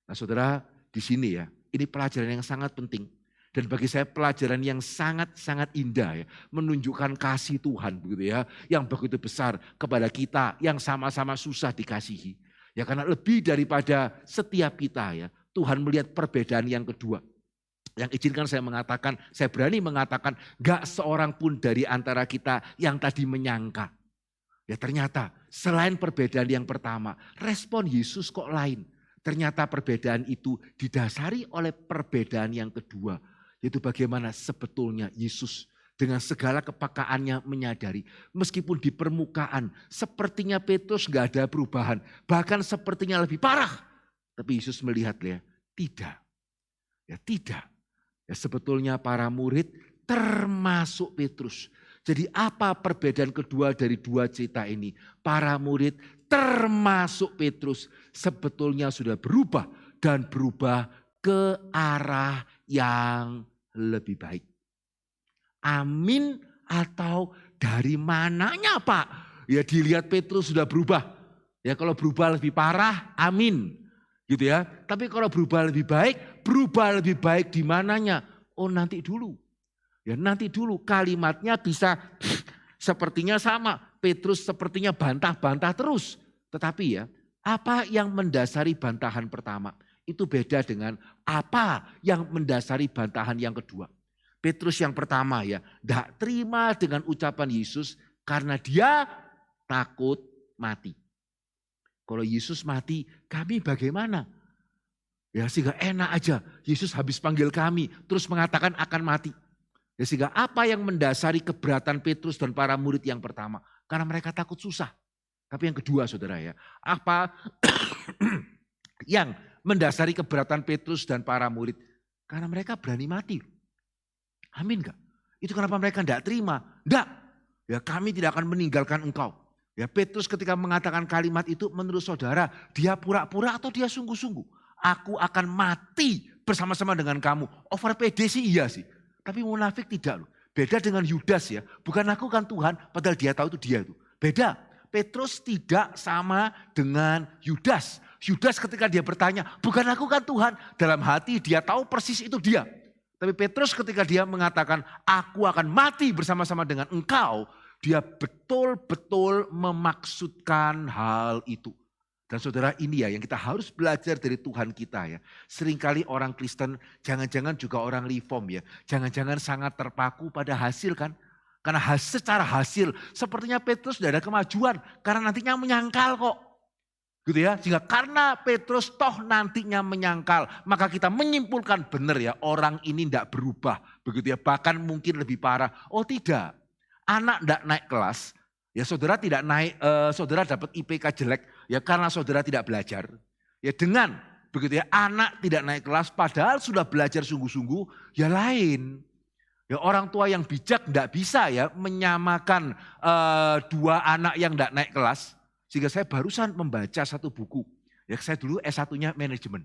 Nah saudara di sini ya, ini pelajaran yang sangat penting. Dan bagi saya pelajaran yang sangat-sangat indah ya. Menunjukkan kasih Tuhan begitu ya. Yang begitu besar kepada kita yang sama-sama susah dikasihi. Ya karena lebih daripada setiap kita ya. Tuhan melihat perbedaan yang kedua. Yang izinkan saya mengatakan, saya berani mengatakan gak seorang pun dari antara kita yang tadi menyangka. Ya ternyata selain perbedaan yang pertama, respon Yesus kok lain. Ternyata perbedaan itu didasari oleh perbedaan yang kedua. Yaitu bagaimana sebetulnya Yesus dengan segala kepekaannya menyadari. Meskipun di permukaan sepertinya Petrus gak ada perubahan. Bahkan sepertinya lebih parah. Tapi Yesus melihat ya, tidak. Ya tidak. Ya, sebetulnya para murid termasuk Petrus. Jadi apa perbedaan kedua dari dua cerita ini? Para murid termasuk Petrus sebetulnya sudah berubah dan berubah ke arah yang lebih baik. Amin atau dari mananya Pak? Ya dilihat Petrus sudah berubah. Ya kalau berubah lebih parah, amin. Gitu ya. Tapi kalau berubah lebih baik di mananya? Oh nanti dulu. Ya nanti dulu kalimatnya bisa sepertinya sama. Petrus sepertinya bantah-bantah terus. Tetapi ya apa yang mendasari bantahan pertama? Itu beda dengan apa yang mendasari bantahan yang kedua. Petrus yang pertama ya tidak terima dengan ucapan Yesus karena dia takut mati. Kalau Yesus mati, kami bagaimana? Ya sehingga enak aja, Yesus habis panggil kami, terus mengatakan akan mati. Ya sehingga apa yang mendasari keberatan Petrus dan para murid yang pertama? Karena mereka takut susah. Tapi yang kedua saudara ya, apa yang mendasari keberatan Petrus dan para murid? Karena mereka berani mati. Amin gak? Itu kenapa mereka tidak terima? Tidak, ya kami tidak akan meninggalkan engkau. Ya Petrus ketika mengatakan kalimat itu menurut saudara dia pura-pura atau dia sungguh-sungguh. Aku akan mati bersama-sama dengan kamu. Over PD sih iya sih. Tapi munafik tidak loh. Beda dengan Yudas ya. Bukan aku kan Tuhan padahal dia tahu itu dia itu. Beda. Petrus tidak sama dengan Yudas. Yudas ketika dia bertanya bukan aku kan Tuhan. Dalam hati dia tahu persis itu dia. Tapi Petrus ketika dia mengatakan aku akan mati bersama-sama dengan engkau. Dia betul-betul memaksudkan hal itu. Dan saudara ini ya yang kita harus belajar dari Tuhan kita ya. Seringkali orang Kristen jangan-jangan juga orang reform ya. Jangan-jangan sangat terpaku pada hasil kan. Karena secara hasil sepertinya Petrus tidak ada kemajuan. Karena nantinya menyangkal kok. Gitu ya. Sehingga karena Petrus toh nantinya menyangkal. Maka kita menyimpulkan benar ya orang ini tidak berubah. Begitu ya. Bahkan mungkin lebih parah. Oh tidak. Anak tidak naik kelas, ya saudara tidak naik, saudara dapat IPK jelek, ya karena saudara tidak belajar. Ya dengan begitu ya anak tidak naik kelas, padahal sudah belajar sungguh-sungguh, ya lain. Ya orang tua yang bijak tidak bisa ya menyamakan dua anak yang tidak naik kelas. Sehingga saya barusan membaca satu buku, ya saya dulu S1-nya manajemen.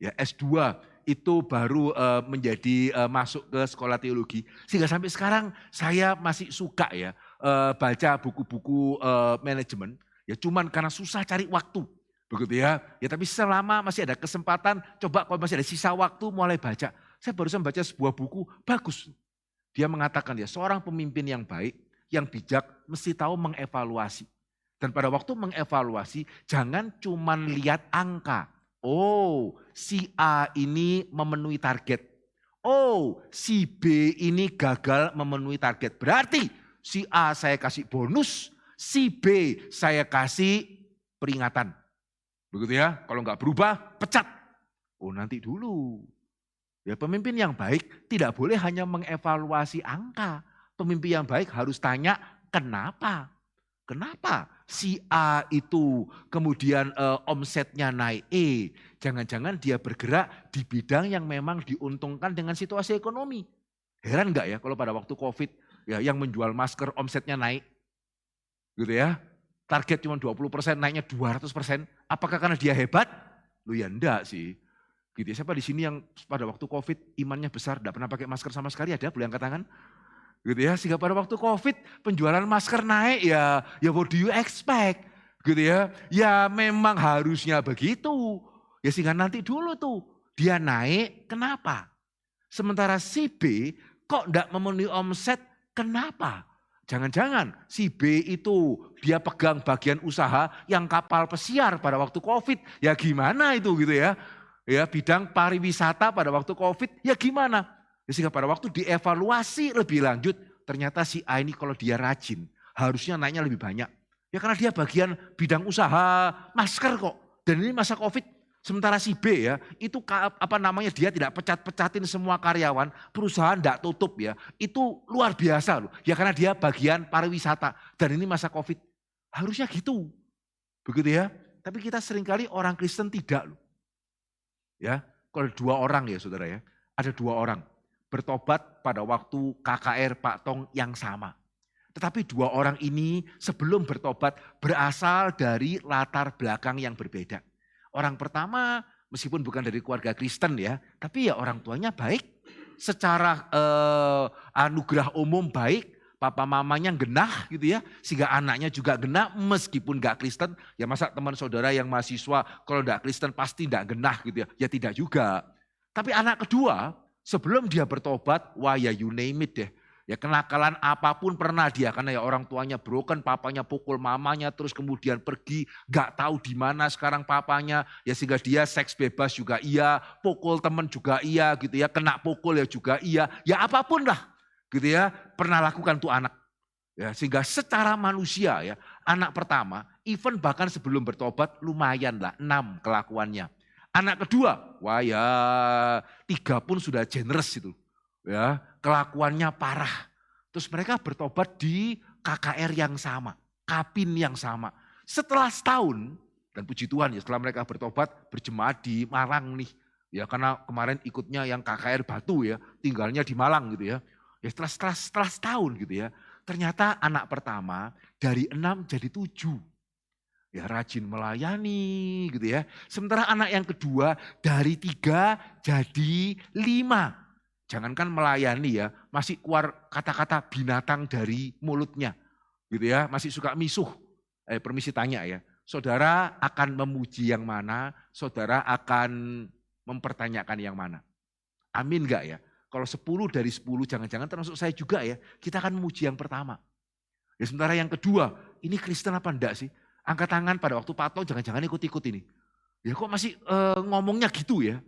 Ya, S2 itu baru menjadi masuk ke sekolah teologi. Sehingga sampai sekarang saya masih suka ya baca buku-buku manajemen. Ya cuman karena susah cari waktu. Begitu ya. Ya tapi selama masih ada kesempatan, coba kalau masih ada sisa waktu mulai baca. Saya barusan baca sebuah buku, bagus. Dia mengatakan ya seorang pemimpin yang baik, yang bijak mesti tahu mengevaluasi. Dan pada waktu mengevaluasi jangan cuman lihat angka. Oh, si A ini memenuhi target. Oh, si B ini gagal memenuhi target. Berarti si A saya kasih bonus, si B saya kasih peringatan. Begitu ya, kalau nggak berubah pecat. Oh nanti dulu. Ya pemimpin yang baik tidak boleh hanya mengevaluasi angka. Pemimpin yang baik harus tanya kenapa. Kenapa si A itu kemudian omsetnya naik? Jangan-jangan dia bergerak di bidang yang memang diuntungkan dengan situasi ekonomi. Heran enggak ya kalau pada waktu COVID ya yang menjual masker omsetnya naik? Gitu ya. Target cuma 20% naiknya 200%. Apakah karena dia hebat? Lu ya enggak sih. Gitu ya. Siapa di sini yang pada waktu COVID imannya besar, enggak pernah pakai masker sama sekali, ada? Boleh angkat tangan? Gitu ya, sehingga pada waktu COVID penjualan masker naik ya what do you expect? Gitu ya, ya memang harusnya begitu. Ya sehingga nanti dulu tuh dia naik, kenapa? Sementara si B kok enggak memenuhi omset, kenapa? Jangan-jangan si B itu dia pegang bagian usaha yang kapal pesiar pada waktu COVID. Ya gimana itu gitu ya. Ya bidang pariwisata pada waktu COVID, ya gimana? Sehingga pada waktu dievaluasi lebih lanjut, ternyata si A ini kalau dia rajin, harusnya naiknya lebih banyak. Ya karena dia bagian bidang usaha masker kok. Dan ini masa COVID, sementara si B ya, itu dia tidak pecat-pecatin semua karyawan, perusahaan tidak tutup ya. Itu luar biasa loh. Ya karena dia bagian pariwisata. Dan ini masa COVID. Harusnya gitu. Begitu ya. Tapi kita seringkali orang Kristen tidak loh. Ya, kalau 2 orang ya saudara ya. Ada 2 orang bertobat pada waktu KKR Pak Tong yang sama. Tetapi 2 orang ini sebelum bertobat berasal dari latar belakang yang berbeda. Orang pertama meskipun bukan dari keluarga Kristen ya, tapi ya orang tuanya baik. Secara anugerah umum baik, papa mamanya genah gitu ya. Sehingga anaknya juga genah meskipun gak Kristen. Ya masa teman saudara yang mahasiswa kalau gak Kristen pasti gak genah gitu ya. Ya tidak juga. Tapi anak kedua sebelum dia bertobat, wah ya you name it deh. Ya kenakalan apapun pernah dia, karena ya orang tuanya broken, papanya pukul mamanya, terus kemudian pergi, gak tahu di mana sekarang papanya, ya sehingga dia seks bebas juga iya, pukul temen juga iya gitu ya, kena pukul ya juga iya, ya apapun lah gitu ya, pernah lakukan tuh anak. Ya, sehingga secara manusia ya, anak pertama, even bahkan sebelum bertobat lumayan lah, 6 kelakuannya. Anak kedua, wah ya 3 pun sudah generous itu. Ya, kelakuannya parah. Terus mereka bertobat di KKR yang sama, Kapin yang sama. Setelah setahun, dan puji Tuhan ya setelah mereka bertobat berjemaat di Malang nih. Ya karena kemarin ikutnya yang KKR Batu ya, tinggalnya di Malang gitu ya. Ya setelah setahun gitu ya, ternyata anak pertama dari 6 jadi 7. Ya rajin melayani gitu ya. Sementara anak yang kedua dari 3 jadi 5. Jangankan melayani ya, masih keluar kata-kata binatang dari mulutnya. Gitu ya, masih suka misuh. Permisi tanya ya, saudara akan memuji yang mana, saudara akan mempertanyakan yang mana. Amin enggak ya? Kalau 10 dari 10 jangan-jangan termasuk saya juga ya, kita akan memuji yang pertama. Ya sementara yang kedua, ini Kristen apa enggak sih? Angkat tangan pada waktu Pak Tong jangan-jangan ikut-ikut ini. Ya kok masih ngomongnya gitu ya?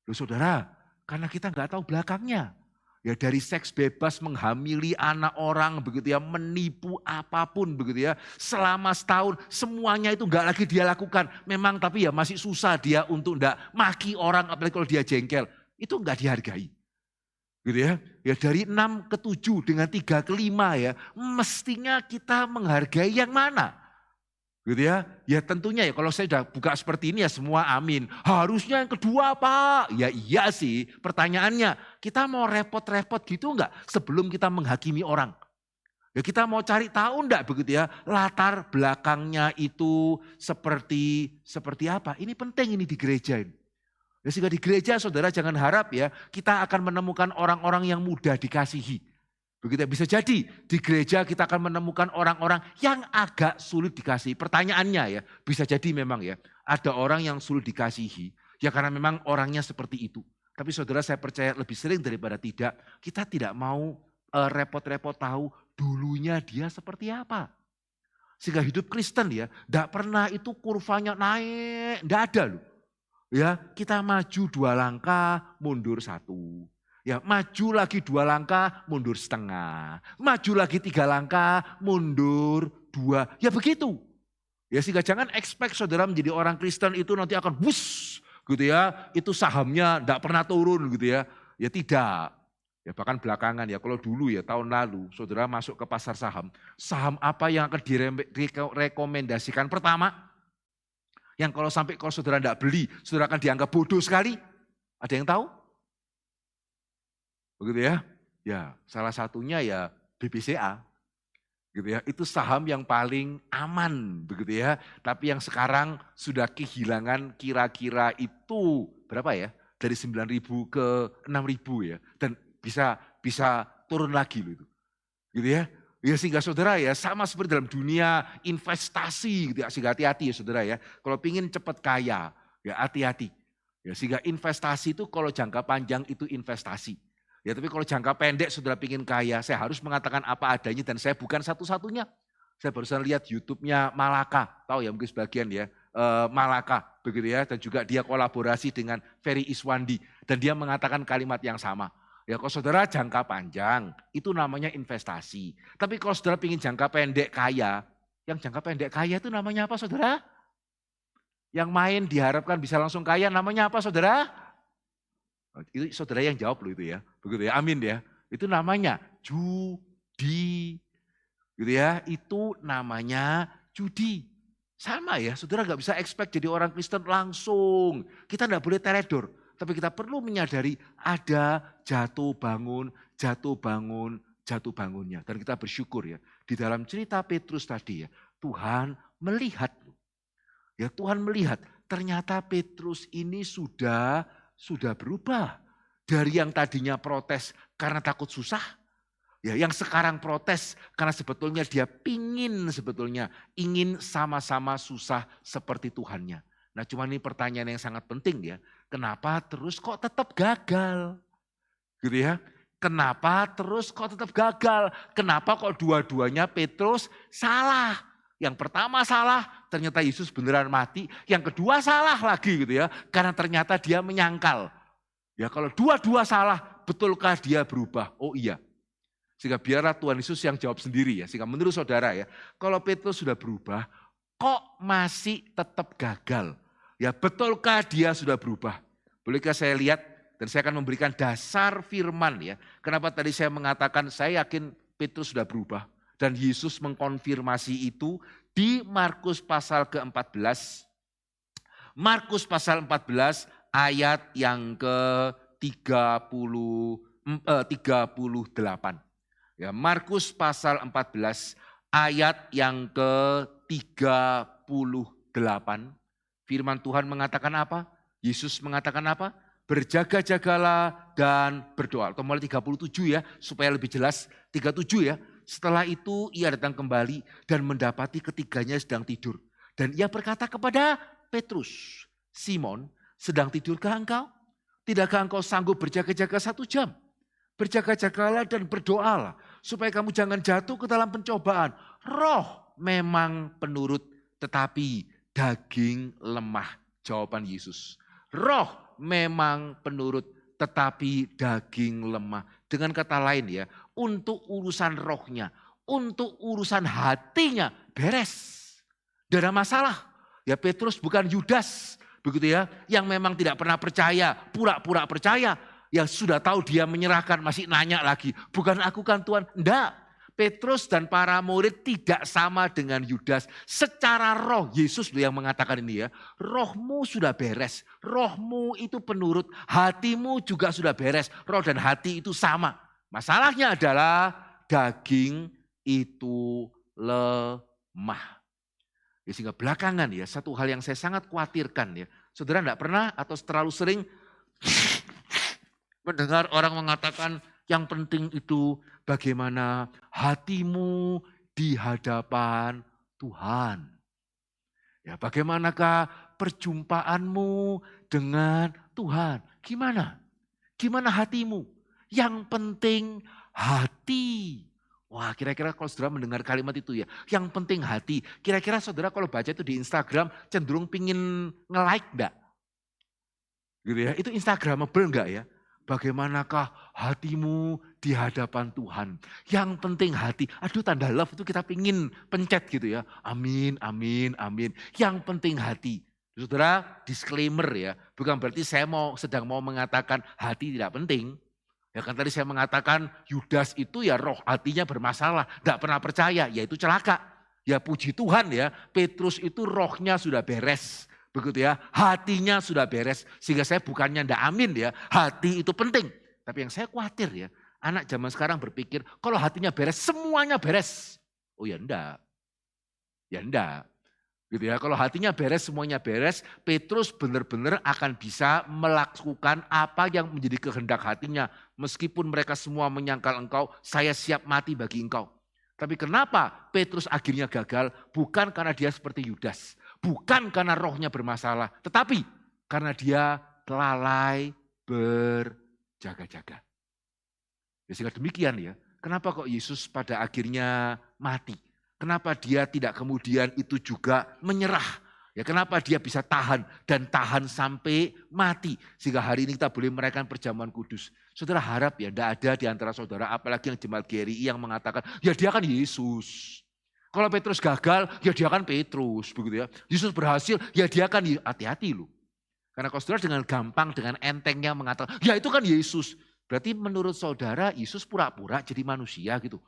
Loh saudara, karena kita nggak tahu belakangnya. Ya dari seks bebas menghamili anak orang begitu ya, menipu apapun begitu ya. Selama setahun semuanya itu nggak lagi dia lakukan. Memang tapi ya masih susah dia untuk nggak maki orang apalagi kalau dia jengkel. Itu nggak dihargai. Gitu ya. Ya dari 6 ke 7 dengan 3 ke 5 ya, mestinya kita menghargai yang mana? Gitu ya. Ya tentunya ya kalau saya sudah buka seperti ini ya semua amin. Harusnya yang kedua Pak. Ya iya sih pertanyaannya. Kita mau repot-repot gitu enggak sebelum kita menghakimi orang? Ya kita mau cari tahu enggak begitu ya. Latar belakangnya itu seperti apa. Ini penting ini di gereja ini. Ya, sehingga di gereja saudara jangan harap ya kita akan menemukan orang-orang yang mudah dikasihi. Begitu ya, bisa jadi di gereja kita akan menemukan orang-orang yang agak sulit dikasihi. Pertanyaannya ya, bisa jadi memang ya ada orang yang sulit dikasihi. Ya karena memang orangnya seperti itu. Tapi saudara saya percaya lebih sering daripada tidak, kita tidak mau repot-repot tahu dulunya dia seperti apa. Sehingga hidup Kristen ya, tidak pernah itu kurvanya naik, tidak ada loh. Ya, kita maju 2 langkah, mundur 1. Ya, maju lagi 2 langkah, mundur setengah. Maju lagi 3 langkah, mundur 2. Ya begitu. Ya sehingga jangan expect saudara menjadi orang Kristen itu nanti akan bus gitu ya. Itu sahamnya tidak pernah turun gitu ya. Ya tidak. Ya bahkan belakangan ya, kalau dulu ya tahun lalu saudara masuk ke pasar saham. Saham apa yang akan direkomendasikan pertama? Yang kalau saudara tidak beli, saudara akan dianggap bodoh sekali. Ada yang tahu? Begitu ya? Ya, salah satunya ya BBCA. Gitu ya. Itu saham yang paling aman begitu ya. Tapi yang sekarang sudah kehilangan kira-kira itu berapa ya? Dari 9.000 ke 6.000 ya. Dan bisa turun lagi loh itu. Gitu ya. Ya sehingga saudara ya sama seperti dalam dunia investasi gitu ya. Sehingga hati-hati ya saudara ya. Kalau pingin cepat kaya ya hati-hati. Ya sehingga investasi itu kalau jangka panjang itu investasi. Ya tapi kalau jangka pendek saudara pingin kaya, saya harus mengatakan apa adanya dan saya bukan satu-satunya. Saya barusan lihat YouTube-nya Malaka, tahu ya mungkin sebagian ya, Malaka begitu ya. Dan juga dia kolaborasi dengan Ferry Iswandi dan dia mengatakan kalimat yang sama. Ya kalau saudara jangka panjang itu namanya investasi. Tapi kalau saudara pingin jangka pendek kaya, yang jangka pendek kaya itu namanya apa saudara? Yang main diharapkan bisa langsung kaya namanya apa saudara? Itu saudara yang jawab loh itu ya. Begitu ya, amin ya. Itu namanya judi. Gitu ya, itu namanya judi. Sama ya, saudara gak bisa expect jadi orang Kristen langsung. Kita gak boleh teledor. Tapi kita perlu menyadari ada jatuh bangun, jatuh bangun, jatuh bangunnya. Dan kita bersyukur ya. Di dalam cerita Petrus tadi ya, Tuhan melihat. Ya Tuhan melihat, ternyata Petrus ini sudah berubah. Dari yang tadinya protes karena takut susah. Ya, yang sekarang protes karena sebetulnya dia ingin sama-sama susah seperti Tuhannya. Nah cuma ini pertanyaan yang sangat penting ya. Kenapa terus kok tetap gagal? Gitu ya. Kenapa terus kok tetap gagal? Kenapa kok dua-duanya Petrus salah? Yang pertama salah, ternyata Yesus beneran mati. Yang kedua salah lagi gitu ya. Karena ternyata dia menyangkal. Ya kalau dua-dua salah, betulkah dia berubah? Oh iya. Sehingga biarlah Tuhan Yesus yang jawab sendiri ya. Sehingga menurut saudara ya, kalau Petrus sudah berubah, kok masih tetap gagal? Ya betulkah dia sudah berubah? Bolehkah saya lihat dan saya akan memberikan dasar firman ya. Kenapa tadi saya mengatakan saya yakin Petrus sudah berubah. Dan Yesus mengkonfirmasi itu di Markus pasal ke-14. Markus pasal 14 ayat yang ke-38. Ya, Markus pasal 14 ayat yang ke-38. Firman Tuhan mengatakan apa? Yesus mengatakan apa? Berjaga-jagalah dan berdoa. Atau mulai 37 ya, supaya lebih jelas. 37 ya. Setelah itu ia datang kembali dan mendapati ketiganya sedang tidur. Dan ia berkata kepada Petrus, Simon, sedang tidurkah engkau? Tidakkah engkau sanggup berjaga-jaga 1 jam? Berjaga-jagalah dan berdoalah supaya kamu jangan jatuh ke dalam pencobaan. Roh memang penurut tetapi daging lemah. Jawaban Yesus. Roh memang penurut tetapi daging lemah. Dengan kata lain ya, untuk urusan rohnya, untuk urusan hatinya beres. Tidak ada masalah. Ya Petrus bukan Yudas begitu ya, yang memang tidak pernah percaya, pura-pura percaya. Yang sudah tahu dia menyerahkan masih nanya lagi, bukan aku kan Tuhan? Enggak. Petrus dan para murid tidak sama dengan Yudas. Secara roh, Yesus yang mengatakan ini ya, rohmu sudah beres, rohmu itu penurut, hatimu juga sudah beres. Roh dan hati itu sama. Masalahnya adalah daging itu lemah. Ya, sehingga belakangan ya, satu hal yang saya sangat khawatirkan ya, Saudara enggak pernah atau terlalu sering mendengar orang mengatakan yang penting itu bagaimana hatimu di hadapan Tuhan. Ya, bagaimanakah perjumpaanmu dengan Tuhan? Gimana? Gimana hatimu? Yang penting hati. Wah, kira-kira kalau saudara mendengar kalimat itu ya, yang penting hati. Kira-kira saudara kalau baca itu di Instagram cenderung pingin nge-like enggak? Gitu ya, itu Instagramable enggak ya? Bagaimanakah hatimu di hadapan Tuhan? Yang penting hati. Aduh, tanda love itu kita pingin pencet gitu ya. Amin, amin, amin. Yang penting hati. Saudara, disclaimer ya. Bukan berarti saya sedang mau mengatakan hati tidak penting. Ya kan tadi saya mengatakan Yudas itu ya roh hatinya bermasalah. Tidak pernah percaya, yaitu celaka. Ya puji Tuhan ya, Petrus itu rohnya sudah beres. Begitu ya, hatinya sudah beres. Sehingga saya bukannya ndak amin ya, hati itu penting. Tapi yang saya khawatir ya, anak zaman sekarang berpikir kalau hatinya beres, semuanya beres. Oh ya enggak. Ya enggak. Gitu ya, kalau hatinya beres, semuanya beres, Petrus benar-benar akan bisa melakukan apa yang menjadi kehendak hatinya. Meskipun mereka semua menyangkal engkau, saya siap mati bagi engkau. Tapi kenapa Petrus akhirnya gagal? Bukan karena dia seperti Yudas. Bukan karena rohnya bermasalah, tetapi karena dia lalai berjaga-jaga. Ya, sehingga demikian ya, kenapa kok Yesus pada akhirnya mati? Kenapa dia tidak kemudian itu juga menyerah? Ya, kenapa dia bisa tahan dan tahan sampai mati? Sehingga hari ini kita boleh merayakan perjamuan kudus. Saudara harap ya, tidak ada di antara saudara, apalagi yang jemaat GRI yang mengatakan, ya dia kan Yesus. Kalau Petrus gagal, ya dia kan Petrus, begitu ya. Yesus berhasil, ya dia kan, hati-hati loh. Karena kalau saudara dengan gampang, dengan entengnya mengatakan, ya itu kan Yesus. Berarti menurut saudara, Yesus pura-pura jadi manusia gitu.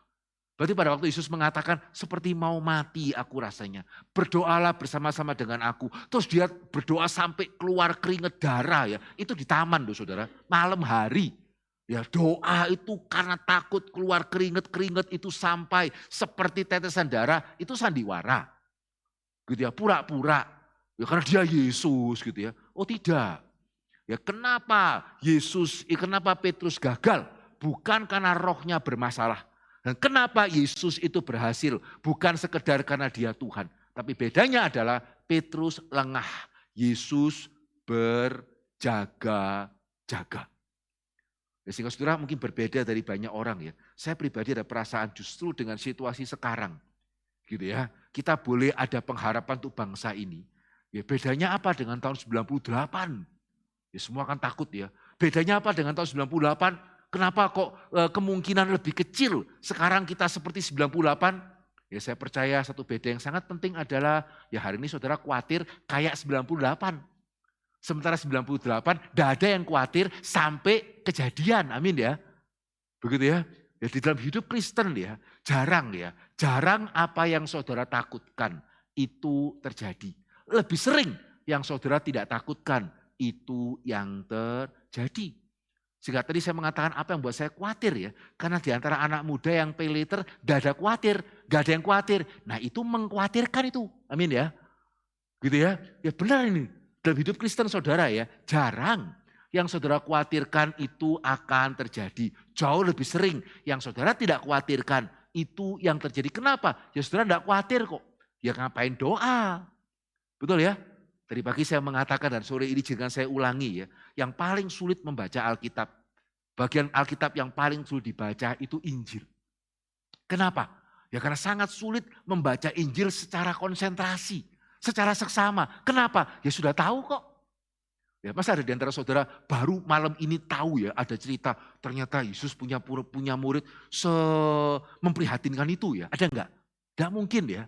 Berarti pada waktu Yesus mengatakan, seperti mau mati aku rasanya. Berdoalah bersama-sama dengan aku. Terus dia berdoa sampai keluar keringat darah ya. Itu di taman loh saudara, malam hari. Ya doa itu karena takut keluar keringat-keringat itu sampai seperti tetesan darah, itu sandiwara. Gitu ya, pura-pura. Ya karena dia Yesus gitu ya. Oh tidak. Ya kenapa kenapa Petrus gagal? Bukan karena rohnya bermasalah. Dan kenapa Yesus itu berhasil? Bukan sekedar karena dia Tuhan. Tapi bedanya adalah Petrus lengah. Yesus berjaga-jaga. Ya, sehingga saudara mungkin berbeda dari banyak orang ya. Saya pribadi ada perasaan justru dengan situasi sekarang. Gitu ya. Kita boleh ada pengharapan untuk bangsa ini. Ya bedanya apa dengan tahun 98? Ya semua kan takut ya. Bedanya apa dengan tahun 98? Kenapa kok kemungkinan lebih kecil sekarang kita seperti 98? Ya saya percaya satu beda yang sangat penting adalah ya hari ini saudara khawatir kayak 98. Sementara 98 tidak ada yang khawatir sampai kejadian, amin ya. Begitu ya. Ya di dalam hidup Kristen ya, jarang apa yang saudara takutkan itu terjadi. Lebih sering yang saudara tidak takutkan itu yang terjadi. Sehingga tadi saya mengatakan apa yang buat saya khawatir ya. Karena di antara anak muda yang pay later tidak ada khawatir, gak ada yang khawatir. Nah itu mengkhawatirkan itu, amin ya. Gitu ya, ya benar ini. Dalam hidup Kristen saudara ya, jarang yang saudara khawatirkan itu akan terjadi. Jauh lebih sering yang saudara tidak khawatirkan itu yang terjadi. Kenapa? Ya saudara tidak khawatir kok. Ya ngapain doa. Betul ya? Tadi pagi saya mengatakan dan sore ini jangan saya ulangi ya. Yang paling sulit membaca Alkitab. Bagian Alkitab yang paling sulit dibaca itu Injil. Kenapa? Ya karena sangat sulit membaca Injil secara konsentrasi. Secara seksama. Kenapa? Ya sudah tahu kok. Ya masa ada di antara saudara baru malam ini tahu ya ada cerita ternyata Yesus punya murid memprihatinkan itu ya. Ada enggak? Enggak mungkin ya.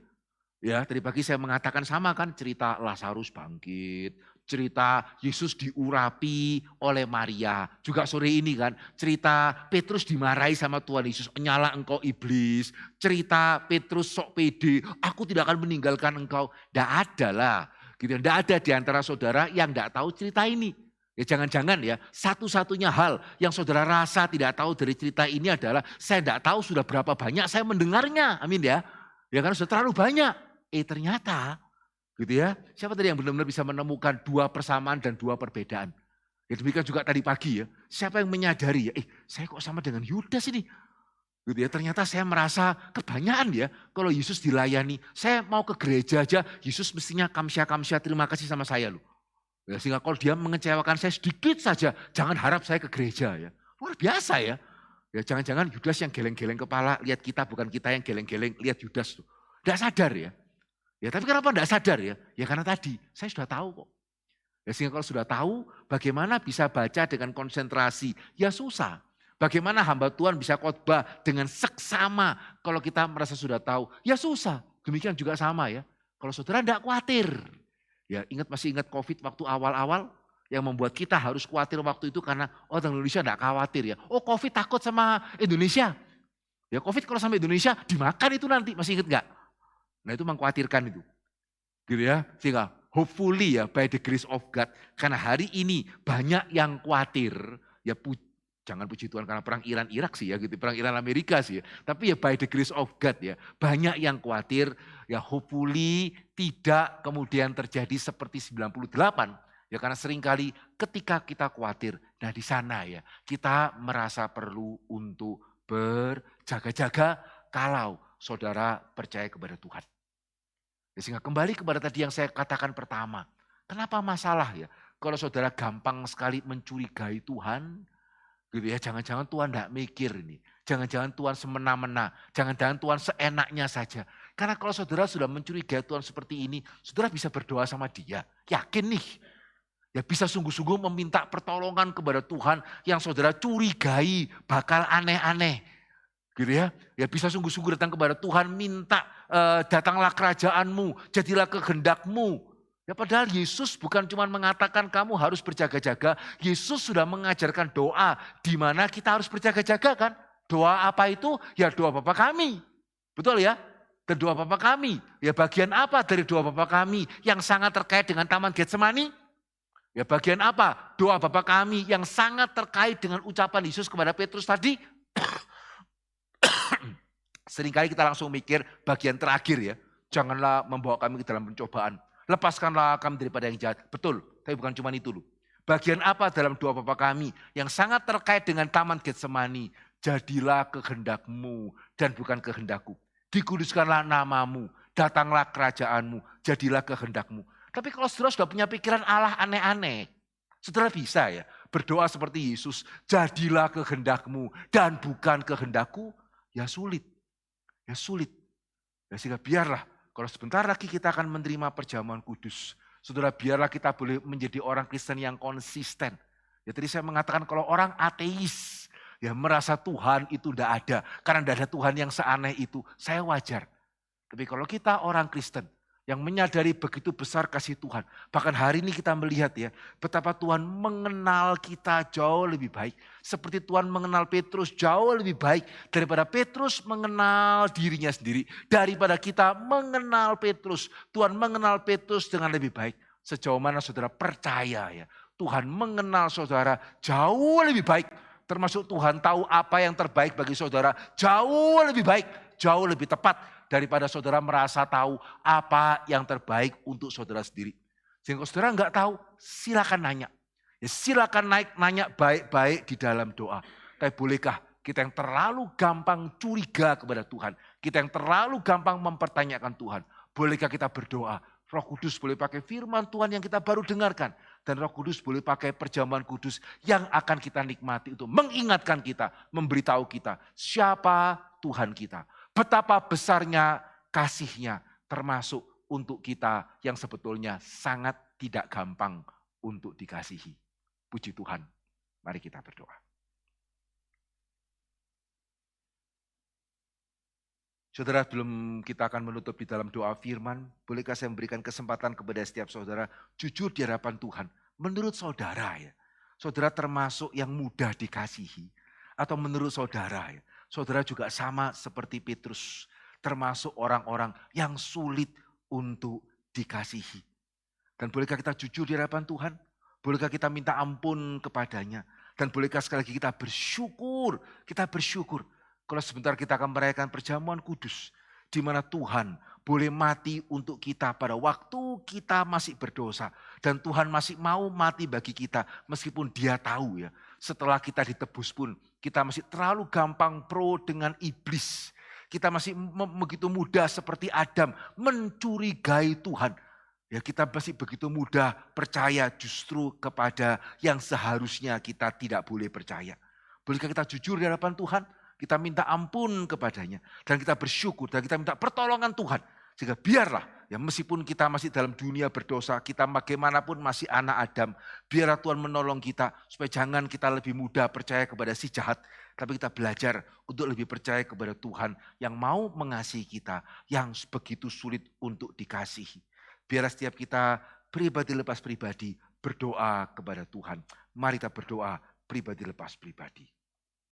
Ya tadi pagi saya mengatakan sama kan cerita Lazarus bangkit. Cerita Yesus diurapi oleh Maria. Juga sore ini kan cerita Petrus dimarahi sama Tuhan Yesus. Nyala engkau iblis. Cerita Petrus sok pede. Aku tidak akan meninggalkan engkau. Tidak ada lah. Gitu. Tidak ada di antara saudara yang tidak tahu cerita ini. Ya jangan-jangan ya satu-satunya hal yang saudara rasa tidak tahu dari cerita ini adalah saya tidak tahu sudah berapa banyak saya mendengarnya. Amin ya. Ya kan sudah terlalu banyak. Ternyata Gitu ya. Siapa tadi yang benar-benar bisa menemukan 2 persamaan dan 2 perbedaan? Ya demikian juga tadi pagi ya. Siapa yang menyadari ya, saya kok sama dengan Yudas ini? Gitu ya, ternyata saya merasa kebanyakan ya kalau Yesus dilayani. Saya mau ke gereja aja, Yesus mestinya kamsya terima kasih sama saya loh. Ya, sehingga kalau dia mengecewakan saya sedikit saja, jangan harap saya ke gereja ya. Luar biasa ya. Ya jangan-jangan Yudas yang geleng-geleng kepala, lihat kita bukan kita yang geleng-geleng, lihat Yudas tuh. Tidak sadar ya. Ya tapi kenapa tidak sadar ya? Ya karena tadi, saya sudah tahu kok. Ya, sehingga kalau sudah tahu, bagaimana bisa baca dengan konsentrasi? Ya susah. Bagaimana hamba Tuhan bisa khotbah dengan seksama kalau kita merasa sudah tahu? Ya susah. Demikian juga sama ya. Kalau saudara tidak khawatir. Ya masih ingat COVID waktu awal-awal yang membuat kita harus khawatir waktu itu karena orang Indonesia tidak khawatir ya. Oh COVID takut sama Indonesia. Ya COVID kalau sama Indonesia dimakan itu nanti, masih ingat nggak? Nah itu mengkhawatirkan itu. Gitu ya, sehingga hopefully ya by the grace of God. Karena hari ini banyak yang khawatir, ya jangan puji Tuhan karena perang Iran-Irak sih ya gitu, perang Iran-Amerika sih ya. Tapi ya by the grace of God ya, banyak yang khawatir ya hopefully tidak kemudian terjadi seperti 98. Ya karena seringkali ketika kita khawatir, nah di sana ya kita merasa perlu untuk berjaga-jaga kalau saudara percaya kepada Tuhan. Sehingga kembali kepada tadi yang saya katakan pertama. Kenapa masalah ya? Kalau saudara gampang sekali mencurigai Tuhan, gitu ya, jangan-jangan Tuhan tidak mikir ini. Jangan-jangan Tuhan semena-mena. Jangan-jangan Tuhan seenaknya saja. Karena kalau saudara sudah mencurigai Tuhan seperti ini, saudara bisa berdoa sama dia. Yakin nih. Ya bisa sungguh-sungguh meminta pertolongan kepada Tuhan yang saudara curigai bakal aneh-aneh. Gitu ya. Ya bisa sungguh-sungguh datang kepada Tuhan, minta datanglah kerajaanmu, jadilah kehendakmu. Ya padahal Yesus bukan cuma mengatakan kamu harus berjaga-jaga, Yesus sudah mengajarkan doa di mana kita harus berjaga-jaga kan. Doa apa itu? Ya doa Bapa kami. Betul ya? Dan doa Bapa kami. Ya bagian apa dari doa Bapa kami yang sangat terkait dengan Taman Getsemani? Ya bagian apa? Doa Bapa kami yang sangat terkait dengan ucapan Yesus kepada Petrus tadi. Seringkali kita langsung mikir bagian terakhir ya. Janganlah membawa kami ke dalam pencobaan. Lepaskanlah kami daripada yang jahat. Betul, tapi bukan cuma itu loh. Bagian apa dalam doa Bapa kami yang sangat terkait dengan Taman Getsemani. Jadilah kehendakmu dan bukan kehendakku. Dikuduskanlah namamu, datanglah kerajaanmu, jadilah kehendakmu. Tapi kalau saudara sudah punya pikiran Allah aneh-aneh, saudara bisa ya berdoa seperti Yesus, jadilah kehendakmu dan bukan kehendakku, ya sulit. Ya sulit. Ya sehingga biarlah kalau sebentar lagi kita akan menerima perjamuan kudus. Saudara biarlah kita boleh menjadi orang Kristen yang konsisten. Ya tadi saya mengatakan kalau orang ateis ya merasa Tuhan itu tidak ada. Karena tidak ada Tuhan yang seaneh itu. Saya wajar. Tapi kalau kita orang Kristen yang menyadari begitu besar kasih Tuhan. Bahkan hari ini kita melihat ya betapa Tuhan mengenal kita jauh lebih baik. Seperti Tuhan mengenal Petrus jauh lebih baik daripada Petrus mengenal dirinya sendiri. Daripada kita mengenal Petrus. Tuhan mengenal Petrus dengan lebih baik. Sejauh mana saudara percaya ya. Tuhan mengenal saudara jauh lebih baik. Termasuk Tuhan tahu apa yang terbaik bagi saudara jauh lebih baik. Jauh lebih tepat daripada saudara merasa tahu apa yang terbaik untuk saudara sendiri. Sehingga kalau saudara enggak tahu, silakan nanya. Ya, silakan nanya baik-baik di dalam doa. Tapi bolehkah kita yang terlalu gampang curiga kepada Tuhan, kita yang terlalu gampang mempertanyakan Tuhan, bolehkah kita berdoa? Roh Kudus boleh pakai firman Tuhan yang kita baru dengarkan. Dan Roh Kudus boleh pakai perjamuan kudus yang akan kita nikmati untuk mengingatkan kita, memberitahu kita siapa Tuhan kita. Betapa besarnya kasihnya termasuk untuk kita yang sebetulnya sangat tidak gampang untuk dikasihi. Puji Tuhan, mari kita berdoa. Saudara, belum kita akan menutup di dalam doa firman, bolehkah saya memberikan kesempatan kepada setiap saudara jujur di hadapan Tuhan. Menurut saudara ya, saudara termasuk yang mudah dikasihi. Atau menurut saudara ya, saudara juga sama seperti Petrus, termasuk orang-orang yang sulit untuk dikasihi. Dan bolehkah kita jujur di hadapan Tuhan? Bolehkah kita minta ampun kepadanya? Dan bolehkah sekali lagi kita bersyukur kalau sebentar kita akan merayakan perjamuan kudus, di mana Tuhan boleh mati untuk kita pada waktu kita masih berdosa. Dan Tuhan masih mau mati bagi kita meskipun Dia tahu ya. Setelah kita ditebus pun kita masih terlalu gampang pro dengan iblis. Kita masih begitu mudah seperti Adam mencurigai Tuhan. Ya kita masih begitu mudah percaya justru kepada yang seharusnya kita tidak boleh percaya. Bolehkah kita jujur di hadapan Tuhan? Kita minta ampun kepadanya. Dan kita bersyukur dan kita minta pertolongan Tuhan. Sehingga biarlah ya meskipun kita masih dalam dunia berdosa, kita bagaimanapun masih anak Adam. Biarlah Tuhan menolong kita supaya jangan kita lebih mudah percaya kepada si jahat. Tapi kita belajar untuk lebih percaya kepada Tuhan yang mau mengasihi kita. Yang begitu sulit untuk dikasihi. Biarlah setiap kita pribadi lepas pribadi berdoa kepada Tuhan. Mari kita berdoa pribadi lepas pribadi.